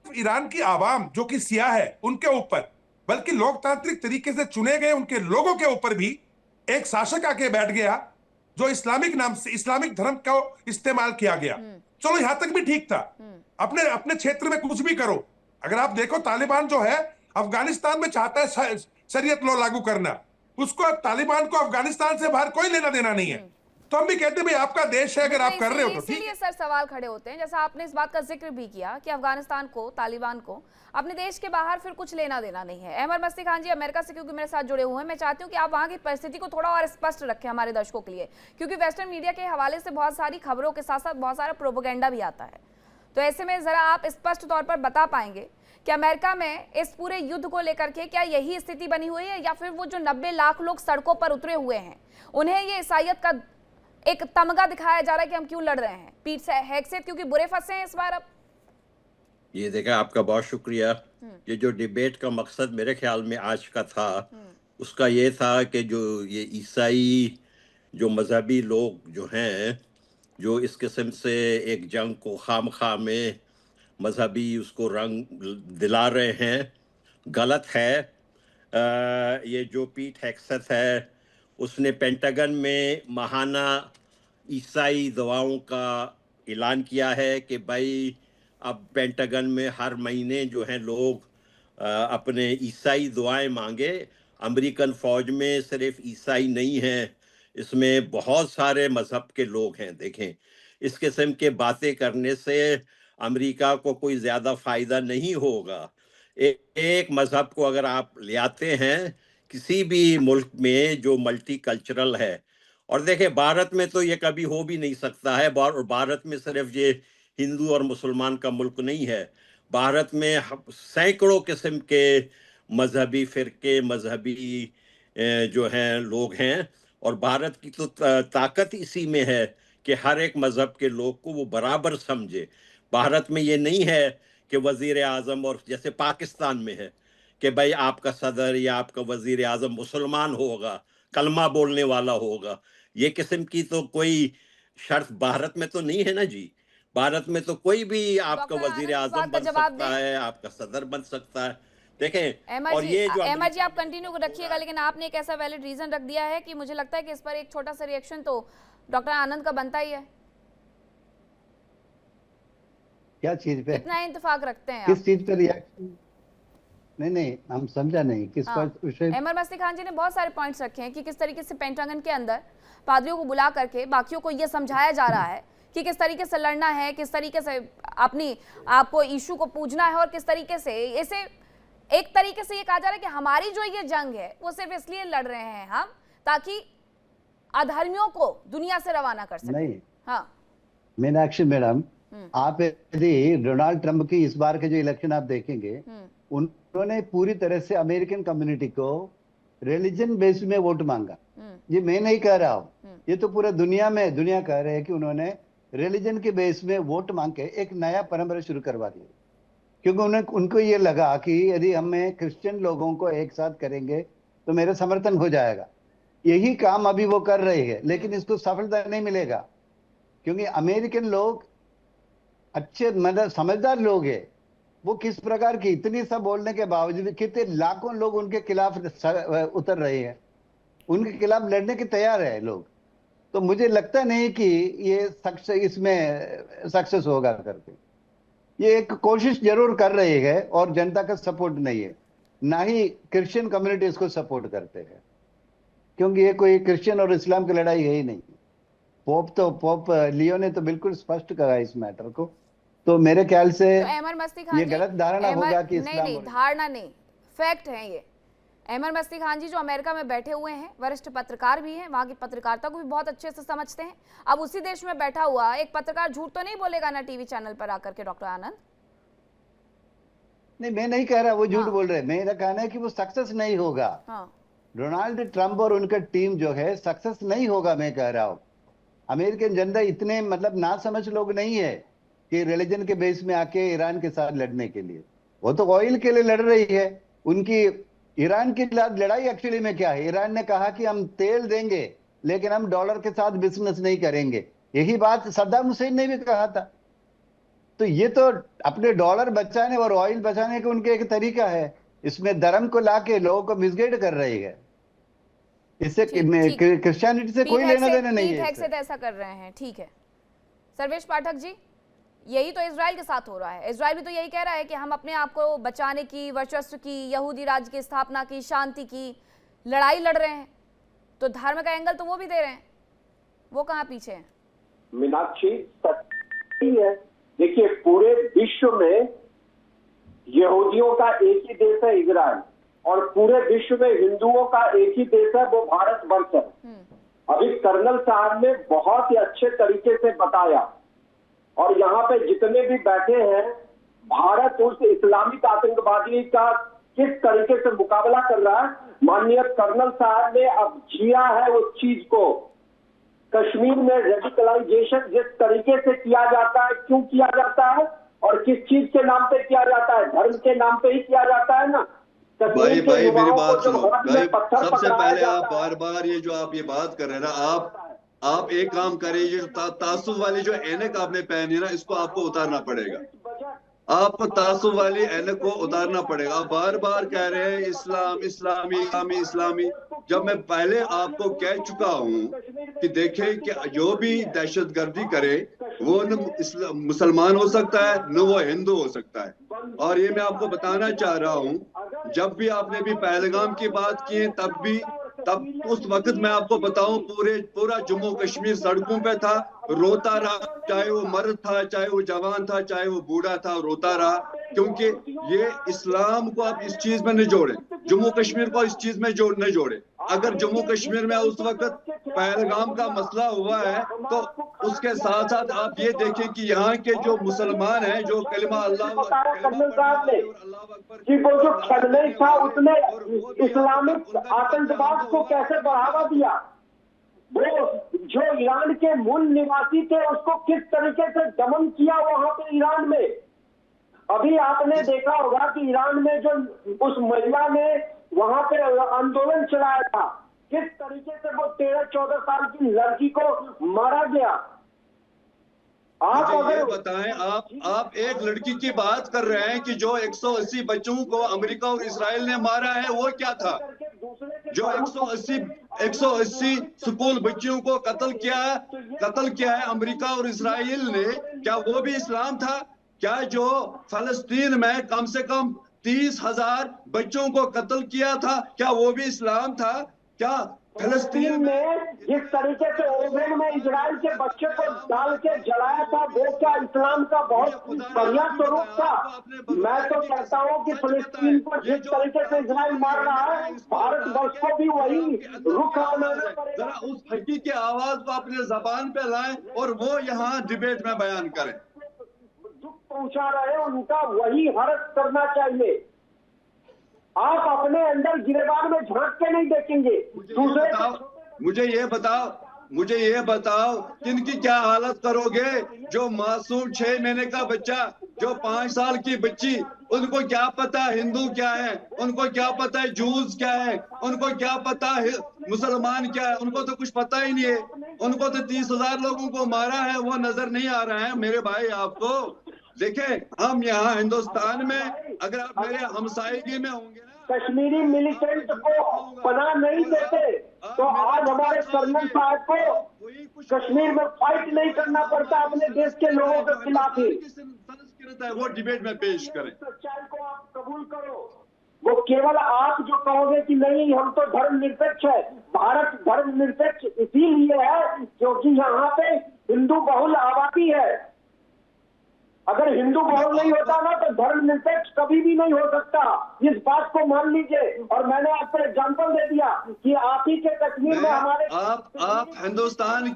ईरान की आवाम जो कि सिया है उनके ऊपर, बल्कि लोकतांत्रिक तरीके से चुने गए उनके लोगों के ऊपर भी एक शासक आके बैठ गया, जो इस्लामिक नाम से इस्लामिक धर्म को इस्तेमाल किया गया। चलो यहां तक भी ठीक था, अपने अपने क्षेत्र में कुछ भी करो। अगर आप देखो, तालिबान जो है अफगानिस्तान में चाहता है शरीयत लॉ लागू करना, उसको, तालिबान को अफगानिस्तान से बाहर कोई लेना देना नहीं है। तो हम भी कहते हैं भाई आपका देश है, अगर आप कर रहे हो तो ठीक। इसीलिए सर सवाल खड़े होते हैं, जैसा आपने इस बात का जिक्र भी किया कि अफगानिस्तान को, तालिबान को अपने देश के बाहर फिर कुछ लेना देना नहीं है। अहमद मस्ती खान जी अमेरिका से क्योंकि मेरे साथ जुड़े हुए हैं, मैं चाहती हूँ कि आप वहाँ की परिस्थिति को थोड़ा और स्पष्ट रखें हमारे दर्शकों के लिए, क्योंकि वेस्टर्न मीडिया के हवाले से बहुत सारी खबरों के साथ साथ बहुत सारा प्रोपेगेंडा भी आता है। तो ऐसे में जरा आप स्पष्ट तौर पर बता पाएंगे कि अमेरिका में इस पूरे युद्ध को लेकर के क्या यही स्थिति बनी हुई है, या फिर वो जो 90 लाख लोग सड़कों पर उतरे हुए हैं, उन्हें ये ईसाइयत का एक तमगा दिखाया जा रहा है कि हम क्यों लड़ रहे हैं, पीठ से हैसियत क्योंकि बुरे फंसे हैं इस बार। अब ये देखा, आपका बहुत शुक्रिया। ये जो डिबेट का मकसद मेरे ख्याल में आज का था, उसका ये था कि जो ये ईसाई जो मजहबी लोग जो हैं, जो इस किस्म से एक जंग को खामखा में मजहबी उसको रंग दिला रहे हैं, गलत है। ये जो पीट हेक्सेथ है उसने पेंटागन में माहाना ईसाई दुआओं का ऐलान किया है कि भाई अब पेंटागन में हर महीने जो है लोग अपने ईसाई दुआएं मांगे। अमेरिकन फौज में सिर्फ ईसाई नहीं हैं, इसमें बहुत सारे मजहब के लोग हैं। देखें, इस किस्म के बातें करने से अमेरिका को कोई ज़्यादा फायदा नहीं होगा। एक मजहब को अगर आप ले आते हैं किसी भी मुल्क में जो मल्टी कल्चरल है, और देखें भारत में तो ये कभी हो भी नहीं सकता है। भारत में सिर्फ ये हिंदू और मुसलमान का मुल्क नहीं है, भारत में सैकड़ों किस्म के मजहबी फिरके, मजहबी जो हैं लोग हैं, और भारत की तो ताकत इसी में है कि हर एक मजहब के लोग को वो बराबर समझे। भारत में ये नहीं है कि वजीर आजम, और जैसे पाकिस्तान में है कि भाई आपका सदर या आपका वजीर आजम मुसलमान होगा, कलमा बोलने वाला होगा। ये किस्म की तो कोई शर्त भारत में तो नहीं है ना जी। भारत में तो कोई भी आपका डॉक्टर वजीर आनंद, इस आजम बात का बन जवाब सकता दें। है, आपका सदर बन सकता है। देखें, अहमद और जी, ये जो अहमद जी आप कंटिन्यू रखिएगा, लेकिन आपने एक ऐसा वैलिड रीजन रख दिया है कि मुझे लगता है कि इस पर एक छोटा सा रिएक्शन तो डॉक्टर आनंद का बनता ही है। क्या चीज पे, कितना इंतफाक रखते हैं किस आप? चीज पे रिएक्शन? नहीं, हम समझा नहीं किस हाँ, पर विषय। अहमद मस्ती खान जी ने बहुत सारे पॉइंट्स रखे हैं कि किस तरीके से पेंटागन के अंदर पादरियों को बुला करके बाकियों को यह समझाया जा रहा है कि किस तरीके से लड़ना है, किस तरीके से अपनी आपको इशू को पूजना है, और किस तरीके से इसे एक तरीके से ये कहा जा रहा है कि हमारी जो ये जंग है वो सिर्फ इसलिए लड़ रहे हैं हम ताकि अधर्मियों को दुनिया से रवाना कर सके। नहीं, हाँ, मीनाक्षी मैडम, आप यदि डोनाल्ड ट्रंप की इस बार के जो इलेक्शन आप देखेंगे, उन्होंने पूरी तरह से अमेरिकन कम्युनिटी को रिलीजन बेस में वोट मांगा। ये मैं नहीं कह रहा हूँ, ये तो पूरा दुनिया कह रहे हैं कि उन्होंने रिलीजन के बेस में वोट मांग के एक नया परंपरा शुरू करवा दी, क्योंकि उनको ये लगा कि यदि हमें क्रिश्चियन लोगों को एक साथ करेंगे तो मेरा समर्थन हो जाएगा। यही काम अभी वो कर रहे हैं, लेकिन इसको सफलता नहीं मिलेगा, क्योंकि अमेरिकन लोग अच्छे मतलब समझदार लोग हैं। वो किस प्रकार की इतनी सब बोलने के बावजूद कितने लाखों लोग उनके खिलाफ उतर रहे हैं, उनके खिलाफ लड़ने के तैयार है लोग। तो मुझे लगता नहीं कि ये इसमें सक्सेस होगा करके। ये एक कोशिश जरूर कर रही है और जनता का सपोर्ट नहीं है, ना ही क्रिश्चियन कम्युनिटी इसको सपोर्ट करते हैं, क्योंकि ये कोई क्रिश्चियन और इस्लाम की लड़ाई है ही नहीं। पोप लियो ने तो बिल्कुल स्पष्ट कहा इस मैटर को। तो मेरे ख्याल से तो अहमद मस्ती खान ये जी, गलत धारणा होगा कि इस्लाम नहीं, धारणा नहीं, फैक्ट है ये। अहमद मस्ती खान जी जो अमेरिका में बैठे हुए हैं, वरिष्ठ पत्रकार भी हैं, वहां की पत्रकारिता को भी बहुत अच्छे से समझते हैं। अब उसी देश में बैठा हुआ एक पत्रकार झूठ तो नहीं बोलेगा ना टीवी चैनल पर आकर के। डॉक्टर आनंद, नहीं, मैं नहीं कह रहा वो झूठ बोल रहे, मेरा कहना है कि वो सक्सेस नहीं होगा। डोनाल्ड ट्रंप और उनका टीम जो है सक्सेस नहीं होगा, मैं कह रहा हूं। अमेरिकन जनता इतने मतलब ना समझ लोग नहीं है कि रिलीजन के बेस में आके ईरान के साथ लड़ने के लिए। वो तो ऑयल के लिए लड़ रही है। उनकी ईरान की लड़ाई एक्चुअली में क्या है, ईरान ने कहा कि हम तेल देंगे लेकिन हम डॉलर के साथ बिजनेस नहीं करेंगे। यही बात सद्दाम हुसैन ने भी कहा था। तो ये तो अपने डॉलर बचाने और ऑयल बचाने का उनके एक तरीका है, इसमें धर्म को लाके लोगों को मिसगाइड कर रही है। इससे क्रिश्चियनिटी से कोई लेना देना नहीं है। से ऐसा कर रहे हैं, ठीक है। सर्वेश पाठक जी, यही तो इजराइल के साथ हो रहा है। इजराइल भी तो यही कह रहा है कि हम अपने आप को बचाने की, वर्चस्व की, यहूदी राज्य की स्थापना की, शांति की लड़ाई लड़ रहे हैं। तो धर्म का एंगल तो वो भी दे रहे हैं, वो कहाँ पीछे हैं? मीनाक्षी, सच्ची है। देखिए, पूरे विश्व में यहूदियों का एक ही देश है इजराइल, और पूरे विश्व में हिंदुओं का एक ही देश है, वो भारत वर्ष है। अभी कर्नल साहब ने बहुत ही अच्छे तरीके से बताया, और यहाँ पे जितने भी बैठे हैं, भारत उस इस्लामिक आतंकवादी का किस तरीके से मुकाबला कर रहा है, माननीय कर्नल साहब ने अब जिया है उस चीज को। कश्मीर में रेडिकलाइजेशन जिस तरीके से किया जाता है, क्यों किया जाता है और किस चीज के नाम पे किया जाता है, धर्म के नाम पे ही किया जाता है ना। भाई मेरी बात सुनो भाई, सबसे पहले आप बार बार ये जो आप ये बात कर रहे हैं ना, आप एक काम करें, ये तासुब वाली जो ऐनक आपने पहनी है ना, इसको आपको उतारना पड़ेगा। आपको तासुब वाली ऐनक को उतारना पड़ेगा। आप बार बार कह रहे हैं इस्लाम इस्लामी इस्लामी इस्लामी, जब मैं पहले आपको कह चुका हूं कि देखें कि जो भी दहशतगर्दी करे वो न मुसलमान हो सकता है न वो हिंदू हो सकता है। और ये मैं आपको बताना चाह रहा हूं, जब भी आपने भी पहलगाम की बात की है तब उस वक्त मैं आपको बताऊं पूरा जम्मू कश्मीर सड़कों पे था, रोता रहा, चाहे वो मर्द था, चाहे वो जवान था, चाहे वो बूढ़ा था, रोता रहा। क्योंकि ये इस्लाम को आप इस चीज में नहीं जोड़े, जम्मू कश्मीर को इस चीज में नहीं जोड़े। अगर जम्मू कश्मीर में उस वक्त पहलगाम का मसला हुआ है तो उसके साथ साथ आप ये देखें कि यहाँ के जो मुसलमान हैं जो कलिमा अल्लाह कि वो जो खलनायक था उसने इस्लामिक आतंकवाद को कैसे बढ़ावा दिया, वो जो ईरान के मूल निवासी थे उसको किस तरीके से दमन किया वहां पे ईरान में। अभी आपने देखा होगा कि ईरान में जो उस महिला ने वहां पे आंदोलन चलाया था, किस तरीके से वो 13-14 साल की लड़की को मारा गया। आप मुझे ये अगर बताएं, आप एक लड़की की बात कर रहे हैं कि जो 180 बच्चों को अमेरिका और इजराइल ने मारा है, वो क्या था? जो 180 स्कूल बच्चियों को कत्ल किया है अमेरिका और इजराइल ने, क्या वो भी इस्लाम था? क्या जो फलस्तीन में कम से कम 30,000 बच्चों को कत्ल किया था, क्या वो भी इस्लाम था? क्या फलस्तीन में जिस तरीके से ओवन में इजराइल के बच्चे को डाल के जलाया था, वो क्या इस्लाम का बहुत बढ़िया स्वरूप था? मैं तो कहता हूँ कि फलस्तीन को जिस तरीके से इजराइल मार रहा है, भारतवर्ष को भी वही रुख अपनाना पड़ेगा। जरा उस फकी की आवाज को अपने जबान पे लाएं और वो यहाँ डिबेट में बयान करें। दुख पहुंचा रहे हैं उनका वही हर्ष करना चाहिए। आप अपने अंदर गिरबान में झांक के नहीं देखेंगे। मुझे ये बताओ किनकी क्या हालत करोगे? जो मासूम 6 महीने का बच्चा, जो 5 साल की बच्ची, उनको क्या पता हिंदू क्या है, उनको क्या पता है जूस क्या है, उनको क्या पता है मुसलमान क्या है? उनको तो कुछ पता ही नहीं है। उनको तो 30,000 लोगों को मारा है, वो नजर नहीं आ रहा है मेरे भाई आपको। देखें, हम यहाँ हिंदुस्तान में, अगर आप मेरे हमसायगी में होंगे ना, कश्मीरी मिलिटेंट को पनाह नहीं देते तो आज हमारे कर्नल साहब को कश्मीर में फाइट नहीं करना पड़ता अपने देश के लोगों के खिलाफ ही। संस्कृत है वो डिबेट में पेश करें। सच्चाई को आप कबूल करो। वो केवल आप जो कहोगे कि नहीं हम तो धर्मनिरपेक्ष है, भारत धर्मनिरपेक्ष इसीलिए है क्योंकि यहाँ पे हिंदू बहुल आबादी है। अगर हिंदू बहुल नहीं होता ना तो धर्मनिरपेक्ष कभी भी नहीं हो सकता, इस बात को मान लीजिए। और मैंने आपको एग्जांपल दे दिया कि आप ही के कश्मीर में हमारे आप हिंदुस्तान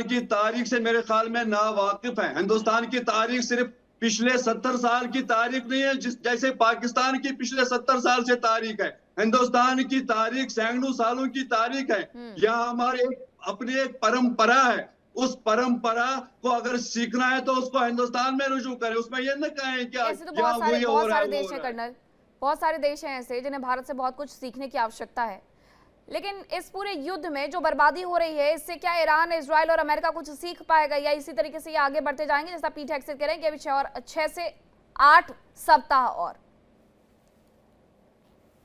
की तारीख से मेरे ख्याल में नावाकिफ हैं। हिंदुस्तान की तारीख सिर्फ पिछले 70 साल की तारीख नहीं है, जैसे पाकिस्तान की पिछले 70 साल से तारीख है। हिंदुस्तान की तारीख सैकड़ों सालों की तारीख है। यहाँ हमारी अपनी एक परंपरा है। उस परंपरा को अगर सीखना है तो उसको हिंदुस्तान में रुजू करें, उसमें ये न कहें कि ऐसे तो बहुत सारे देश हैं कर्नल, बहुत सारे देश हैं ऐसे जिन्हें भारत से बहुत कुछ सीखने की आवश्यकता है। लेकिन इस पूरे युद्ध में जो बर्बादी हो रही है, इससे क्या ईरान, इजराइल और अमेरिका कुछ सीख पाएगा या इसी तरीके से ये आगे बढ़ते जाएंगे जैसा पीठ हेगसेथ कह रहे हैं कि अभी 6 से 8 सप्ताह और?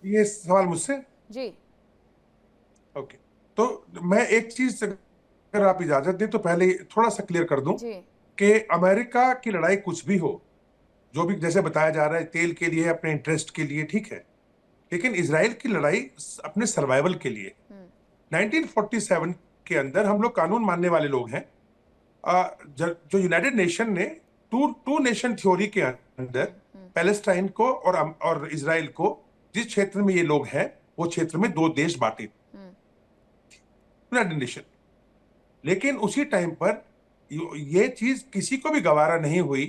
ये सवाल मुझसे जी ओके, तो मैं एक चीज अगर आप इजाजत दें तो पहले थोड़ा सा क्लियर कर दूं कि अमेरिका की लड़ाई कुछ भी हो, जो भी जैसे बताया जा रहा है तेल के लिए, अपने इंटरेस्ट के लिए, ठीक है, लेकिन इजराइल की लड़ाई अपने सर्वाइवल के लिए। 1947 के अंदर हम लोग कानून मानने वाले लोग हैं। जो यूनाइटेड नेशन ने टू नेशन थ्योरी के अंदर पैलेस्टाइन को और इजराइल को, जिस क्षेत्र में ये लोग हैं वो क्षेत्र में 2 देश बांटे यूनाइटेड नेशन। लेकिन उसी टाइम पर ये चीज किसी को भी गवारा नहीं हुई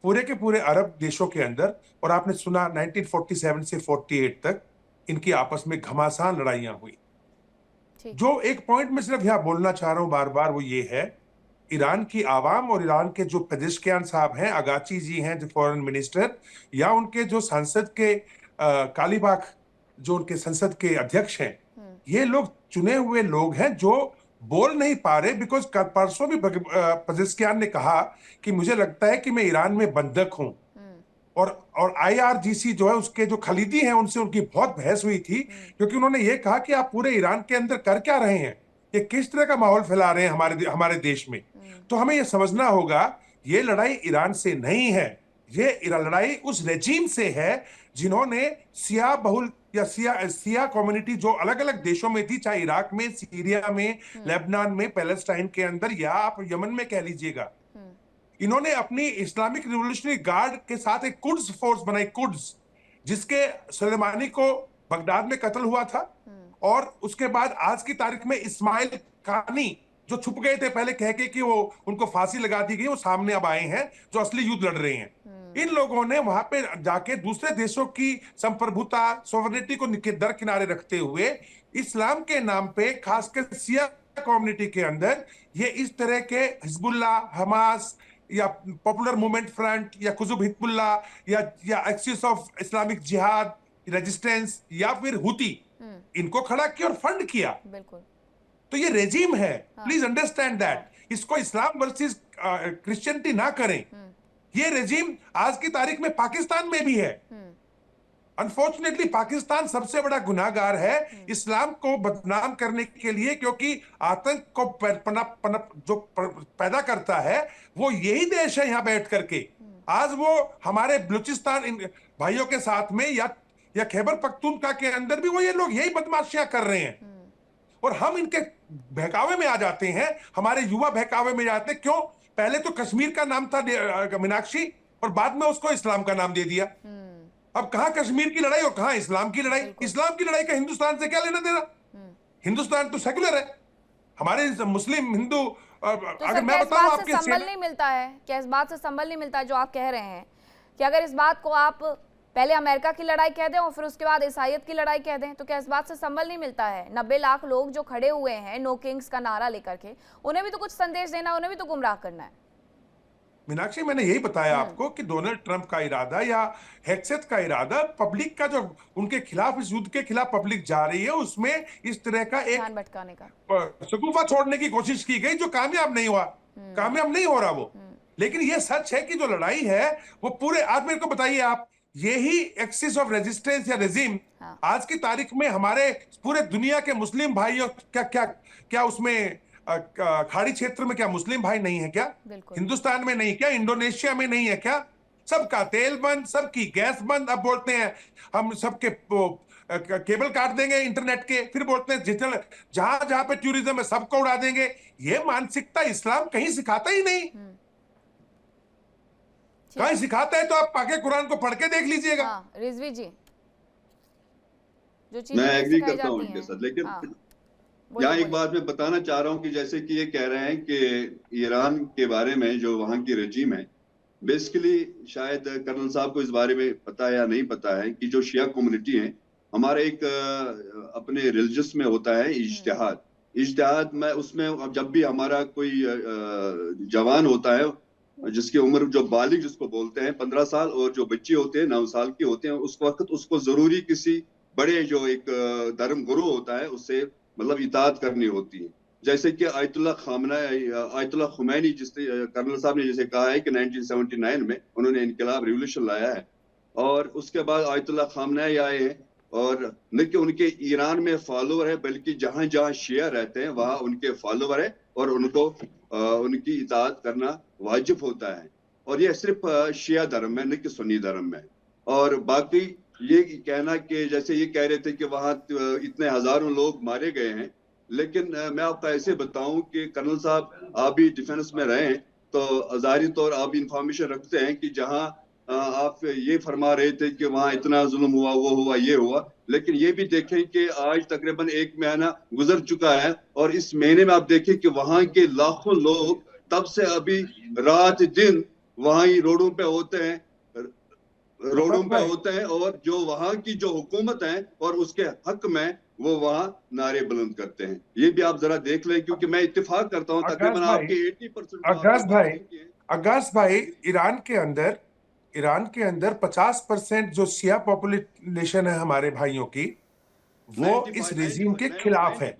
पूरे के पूरे अरब देशों के अंदर। और आपने सुना 1947 से 48 तक इनकी आपस में घमासान लड़ाइयां हुई। जो एक पॉइंट में सिर्फ यहां बोलना चाह रहा हूं बार बार, वो ये है, ईरान की आवाम और ईरान के जो पेजेश्कियान साहब हैं, अगाची जी हैं जो फॉरेन मिनिस्टर, या उनके जो संसद के कालीबाग जो उनके संसद के अध्यक्ष हैं, ये लोग चुने हुए लोग हैं जो बोल नहीं पा रहे बिकॉज परसों भी पजेस्कियान ने कहा कि मुझे लगता है कि मैं ईरान में बंधक हूं। और आईआरजीसी जो है उसके जो खलीदी हैं उनसे उनकी बहुत बहस हुई थी, क्योंकि उन्होंने ये कहा कि आप पूरे ईरान के अंदर कर क्या रहे हैं, ये किस तरह का माहौल फैला रहे हैं हमारे देश में। तो हमें ये समझना होगा ये लड़ाई ईरान से नहीं है, ये लड़ाई उस रेजीम से है जिन्होंने सिया बहुल या सिया कम्युनिटी जो अलग अलग देशों में थी, चाहे इराक में, सीरिया में, लेबनान में, पैलेस्टाइन के अंदर, या आप यमन में कह लीजिएगा, इन्होंने अपनी इस्लामिक रिवोल्यूशनरी गार्ड के साथ एक कुड्स फोर्स बनाई, कुड्स, जिसके सुलेमानी को बगदाद में कत्ल हुआ था। और उसके बाद आज की तारीख में इस्माइल कानी जो छुप गए थे पहले कह के कि वो उनको फांसी लगा दी गई, वो सामने अब आए हैं जो असली युद्ध लड़ रहे हैं। इन लोगों ने वहां पे जाके दूसरे देशों की संप्रभुता, सॉवरेनिटी को दरकिनारे रखते हुए इस्लाम के नाम पे खासकर सिया कम्युनिटी के अंदर ये इस तरह के हिजबुल्लाह, हमास या पॉपुलर मूवमेंट फ्रंट या कुजुब हिजबुल्लाह या एक्सिस ऑफ इस्लामिक जिहाद रेजिस्टेंस या फिर हुती, इनको खड़ा किया और फंड किया। बिल्कुल। तो ये रेजिम है, प्लीज अंडरस्टैंड दैट। इसको इस्लाम वर्सेस क्रिश्चियनिटी ना करें। ये रेजिम आज की तारीख में पाकिस्तान में भी है। अनफॉर्चुनेटली पाकिस्तान सबसे बड़ा गुनाहगार है इस्लाम को बदनाम करने के लिए, क्योंकि आतंक को जो पैदा करता है वो यही देश है यहां बैठ करके। आज वो हमारे बलूचिस्तान भाइयों के साथ में या खैबर पख्तूनख्वा के अंदर भी वो ये लोग यही बदमाशियां कर रहे हैं, और हम इनके बहकावे में आ जाते हैं, हमारे युवा बहकावे में जाते हैं। क्यों? पहले तो कश्मीर का नाम था मीनाक्षी, और बाद में उसको इस्लाम का नाम दे दिया। अब कहां कश्मीर की लड़ाई और कहां इस्लाम की लड़ाई? इस्लाम की लड़ाई का हिंदुस्तान से क्या लेना देना? हिंदुस्तान तो सेकुलर है, हमारे मुस्लिम हिंदू। तो अगर मैं बताऊं आपके संबल नहीं मिलता है क्या? इस बात से संबल नहीं मिलता है जो आप कह रहे हैं कि अगर इस बात को आप पहले अमेरिका की लड़ाई कह दें और फिर उसके बाद ईसाईयत की लड़ाई कह दें, तो क्या इस बात से संबल नहीं मिलता है? 90 लाख लोग जो खड़े हुए हैं नो किंग्स का नारा लेकर के, उन्हें भी तो कुछ संदेश देना, उन्हें भी तो गुमराह करना है। मीनाक्षी, मैंने यही बताया आपको कि डोनाल्ड ट्रंप का इरादा या हेक्सेथ का इरादा, पब्लिक का जो उनके खिलाफ, इस युद्ध के खिलाफ पब्लिक जा रही है, उसमें इस तरह का एक ध्यान भटकाने का शगुफा छोड़ने की कोशिश की गई, जो कामयाब नहीं हुआ, कामयाब नहीं हो रहा वो। लेकिन ये सच है कि जो लड़ाई है वो पूरे, आज मेरे को बताइए आप, यही एक्सिस ऑफ रेजिस्टेंस या रेजिम आज की तारीख में हमारे पूरे दुनिया के मुस्लिम भाइयों, क्या उसमें खाड़ी क्षेत्र में क्या मुस्लिम भाई नहीं है क्या? हिंदुस्तान में नहीं क्या? इंडोनेशिया में नहीं है क्या? सबका तेल बंद, सबकी गैस बंद। अब बोलते हैं हम सबके केबल काट देंगे इंटरनेट के, फिर बोलते हैं जितना जहां जहां पे टूरिज्म है सबको उड़ा देंगे। ये मानसिकता इस्लाम कहीं सिखाता ही नहीं। कहीं सिखाता है तो आप पाके कुरान को पढ़ के देख लीजिएगा। रिजवी जी, जो मैं एग्री करता हूँ इनके साथ, लेकिन यहाँ एक बात मैं बताना चाह रहा हूँ कि जैसे कि ये कह रहे हैं कि ईरान के बारे में जो वहाँ की रजीम है, बेसिकली शायद कर्नल साहब को इस बारे में पता है या नहीं पता है कि जो शिया कम्युनिटी है, हमारे एक अपने रिलीजियस में होता है इज्तिहाद में, उसमें जब भी हमारा कोई जवान होता है जिसकी उम्र जो बालिग जिसको बोलते हैं 15 साल, और जो बच्चे होते हैं 9 साल के होते हैं, उस वक्त उसको जरूरी किसी बड़े जो एक धर्म गुरु होता है उससे मतलब इताअत करनी होती है। जैसे कि आयतुल्लाह खुमैनी, जिसने कर्नल साहब ने जैसे कहा है कि 1979 में उन्होंने इनकलाब रिवोल्यूशन लाया है, और उसके बाद आयतुल्लाह खामनेई आए हैं, और न कि उनके ईरान में फॉलोवर है बल्कि जहां जहां शिया रहते हैं वहां उनके फॉलोवर है, और उनको उनकी इताअत करना वाजिब होता है। और ये सिर्फ शिया धर्म में, न कि सुन्नी धर्म में। और बाकी ये कहना कि जैसे ये कह रहे थे कि वहां इतने हजारों लोग मारे गए हैं, लेकिन मैं आपको ऐसे बताऊं कि कर्नल साहब आप भी डिफेंस में रहे हैं, तो जाहिर तौर आप इंफॉर्मेशन रखते हैं कि जहां आप ये फरमा रहे थे कि वहां इतना जुल्म हुआ, वो हुआ, ये हुआ, लेकिन ये भी देखें कि आज तकरीबन 1 महीना गुजर चुका है, और इस महीने में आप देखें कि वहां के लाखों लोग तब से अभी रात दिन वहां ही रोडों पे होते हैं, और जो वहां की जो हुकूमत है और उसके हक में वो वहां नारे बुलंद करते हैं। ये भी आप जरा देख लें, क्योंकि मैं इत्तेफाक करता हूं तकरीबन आपके 80% अगास भाई, ईरान के अंदर 50% जो शिया पॉपुलेशन है हमारे भाइयों की, वो इस रेजिम के खिलाफ है,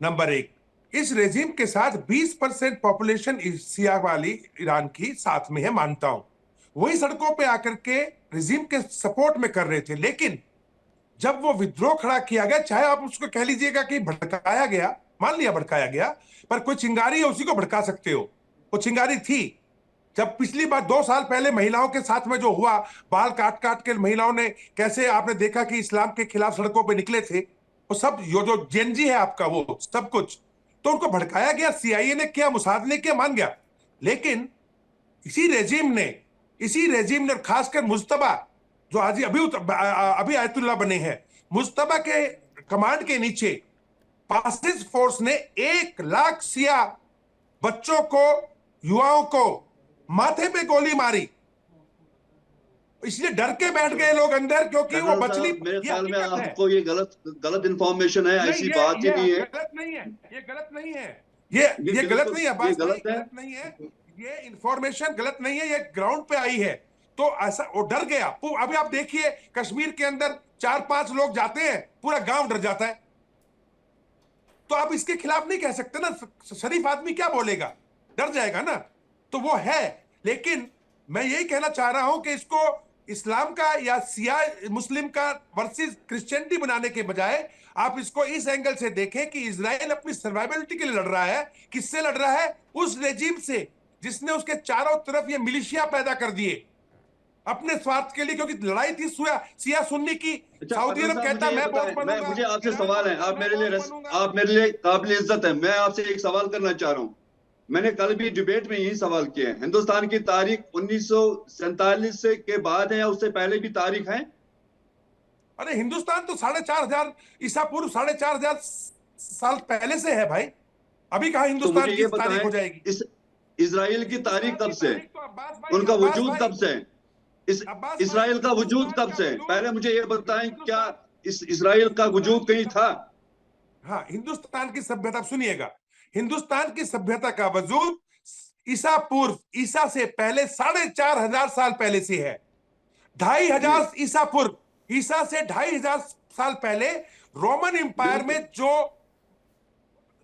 नंबर 1। इस रेजिम के साथ 20% पॉपुलेशन शिया वाली ईरान की साथ में है, मानता हूं। वही सड़कों पे आकर के रेजिम के सपोर्ट में कर रहे थे, लेकिन जब वो विद्रोह खड़ा किया गया, चाहे आप उसको कह लीजिएगा कि भड़काया गया, मान लिया भड़काया गया, पर कोई चिंगारी है उसी को भड़का सकते हो। वो चिंगारी थी। जब पिछली बार 2 साल पहले महिलाओं के साथ में जो हुआ, बाल काट काट के महिलाओं ने कैसे आपने देखा कि इस्लाम के खिलाफ सड़कों पे निकले थे, वो सब जो जेनजी है आपका, वो सब कुछ तो उनको भड़काया गया, CIA ने किया, मुसाद ने किया, मान गया। लेकिन इसी रेजिम ने खासकर मुज्तबा जो आज अभी आयतुल्लाह बने हैं, मुज्तबा के कमांड के नीचे पासिस फोर्स ने 1 लाख शिया बच्चों को, युवाओं को माथे पे गोली मारी। इसलिए डर के बैठ गए लोग अंदर, क्योंकि वो बचली। मेरे ख्याल में आपको ये गलत इंफॉर्मेशन है, ऐसी बात ही नहीं है। गलत नहीं है, ये गलत नहीं है, ये गलत नहीं है, बात गलत नहीं है, ये इंफॉर्मेशन गलत नहीं है, ये ग्राउंड पे आई है। तो ऐसा वो डर गया। अभी आप देखिए कश्मीर के अंदर 4-5 लोग जाते हैं, पूरा गांव डर जाता है। तो आप इसके खिलाफ नहीं कह सकते ना, शरीफ आदमी क्या बोलेगा, डर जाएगा ना। तो वो है, लेकिन मैं यही कहना चाह रहा हूं कि इसको इस्लाम का या शिया मुस्लिम का वर्सेस क्रिश्चियनिटी बनाने के बजाय आप इसको इस एंगल से देखें कि इजराइल अपनी सर्वाइवलिटी के लिए लड़ रहा है। किससे लड़ रहा है? उस रेजिम से जिसने उसके चारों तरफ ये मिलिशिया पैदा कर दिए अपने स्वार्थ के लिए, क्योंकि लड़ाई थी शिया सुन्नी की। सऊदी अरब कहता है मैं बॉस बनूंगा। मुझे आपसे सवाल है, आप मेरे लिए काबिल इज्जत है, मैं आपसे एक सवाल करना चाह रहा हूँ। मैंने कल भी डिबेट में यही सवाल किया है, हिंदुस्तान की तारीख 1947 से के बाद है या उससे पहले भी तारीख है? अरे हिंदुस्तान तो 4500 ईसा पूर्व 4500 साल पहले से है भाई। अभी कहाँ हिंदुस्तान की तारीख हो जाएगी? इजराइल की तारीख कब से, उनका वजूद कब से, इजराइल का वजूद कब से? पहले मुझे ये बताएं, क्या इजराइल का वजूद कहीं था? हाँ, हिंदुस्तान की सभ्यता सुनिएगा, हिंदुस्तान की सभ्यता का वजूद ईसा पूर्व, ईसा से पहले 4500 साल पहले से है। 2500 ईसा पूर्व, ईसा से 2500 साल पहले रोमन एम्पायर में जो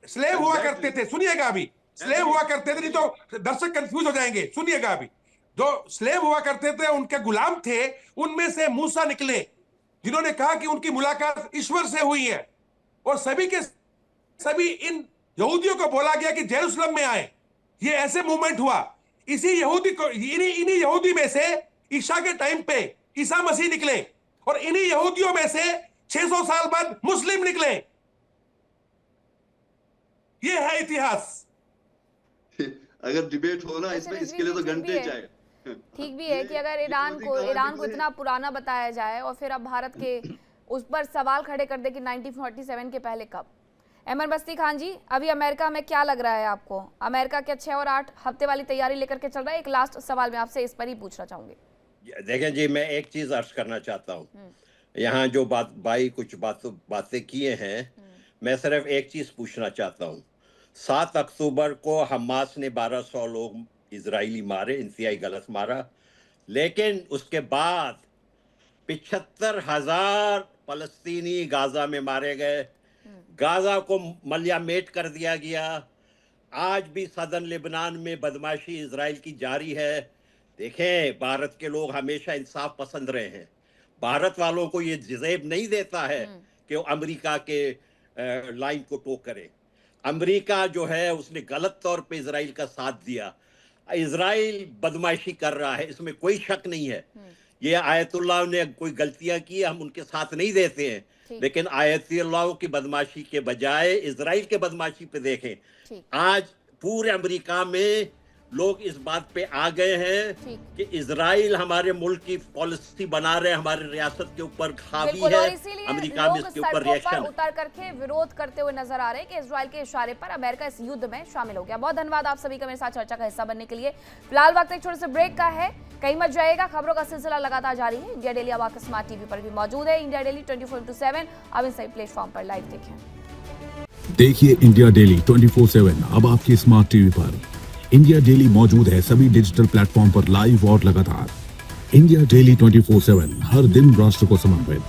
स्लेव हुआ करते थे, सुनिएगा अभी, स्लेव हुआ करते थे, नहीं तो दर्शक कंफ्यूज हो जाएंगे, सुनिएगा अभी। जो स्लेव हुआ करते थे, उनके गुलाम थे, उनमें से मूसा निकले जिन्होंने कहा कि उनकी मुलाकात ईश्वर से हुई है, और सभी के सभी इन यहूदियों को बोला गया कि जेरूसलम में आए। ये ऐसे मूवमेंट हुआ। इसी यहूदी को, इन्हीं यहूदी में से ईसा के टाइम पे ईसा मसीह निकले, और इन्हीं यहूदियों में से 600 साल बाद मुस्लिम निकले। ये है इतिहास। अगर डिबेट हो ना इसमें, इसके लिए तो घंटे चाहिए। ठीक भी है कि अगर ईरान को इतना पुराना बताया जाए और फिर अब भारत के उस पर सवाल खड़े कर दे कि 1947 के पहले कब। अहमद बस्ती खान जी, अभी अमेरिका में क्या लग रहा है आपको? अमेरिका के 6 और 8 हफ्ते वाली तैयारी लेकर के चल रहा है। एक लास्ट सवाल मैं आपसे इस पर ही पूछना चाहूंगी। देखें जी, मैं एक चीज अर्ज करना चाहता हूँ। यहाँ जो कुछ बातें किए हैं, मैं सिर्फ एक चीज पूछना चाहता हूँ। 7 अक्टूबर को हमास ने 1200 लोग इजरायली मारे, इंतहाई गलत मारा, लेकिन उसके बाद 75,000 फलस्तीनी गाजा में मारे गए। गाजा को मलयामेट कर दिया गया। आज भी सदर्न लेबनान में बदमाशी इजराइल की जारी है। देखें, भारत के लोग हमेशा इंसाफ पसंद रहे हैं। भारत वालों को ये जेब नहीं देता है कि वो अमेरिका के लाइन को टो करे। अमेरिका जो है उसने गलत तौर पे इजराइल का साथ दिया। इजराइल बदमाशी कर रहा है, इसमें कोई शक नहीं है। ये आयतुल्लाह ने कोई गलतियां की, हम उनके साथ नहीं देते हैं, लेकिन आयतुल्लाह की बदमाशी के बजाय इजराइल के बदमाशी पे देखें। आज पूरे अमेरिका में लोग इस बात पे आ गए हैं कि इजराइल हमारे मुल्क की पॉलिसी बना रहे, हमारे रियासत के ऊपर हावी है। अमेरिका में इसके ऊपर रिएक्शन उतर करके विरोध करते हुए नजर आ रहे हैं कि इजराइल के इशारे पर अमेरिका इस युद्ध में शामिल हो गया। बहुत धन्यवाद आप सभी का मेरे साथ चर्चा का हिस्सा बनने के लिए। फिलहाल वक्त एक छोटे से ब्रेक का है, कहीं मत जाएगा, खबरों का सिलसिला लगातार जारी है। इंडिया डेली अब आपके स्मार्ट टीवी पर भी मौजूद है। इंडिया डेली 24/7 अब इन सभी प्लेटफॉर्म पर लाइव देखें। देखिए इंडिया डेली 24/7 अब आपके स्मार्ट टीवी पर। इंडिया डेली मौजूद है सभी डिजिटल प्लेटफॉर्म पर लाइव और लगातार। इंडिया डेली 24/7 हर दिन राष्ट्र को समर्पित।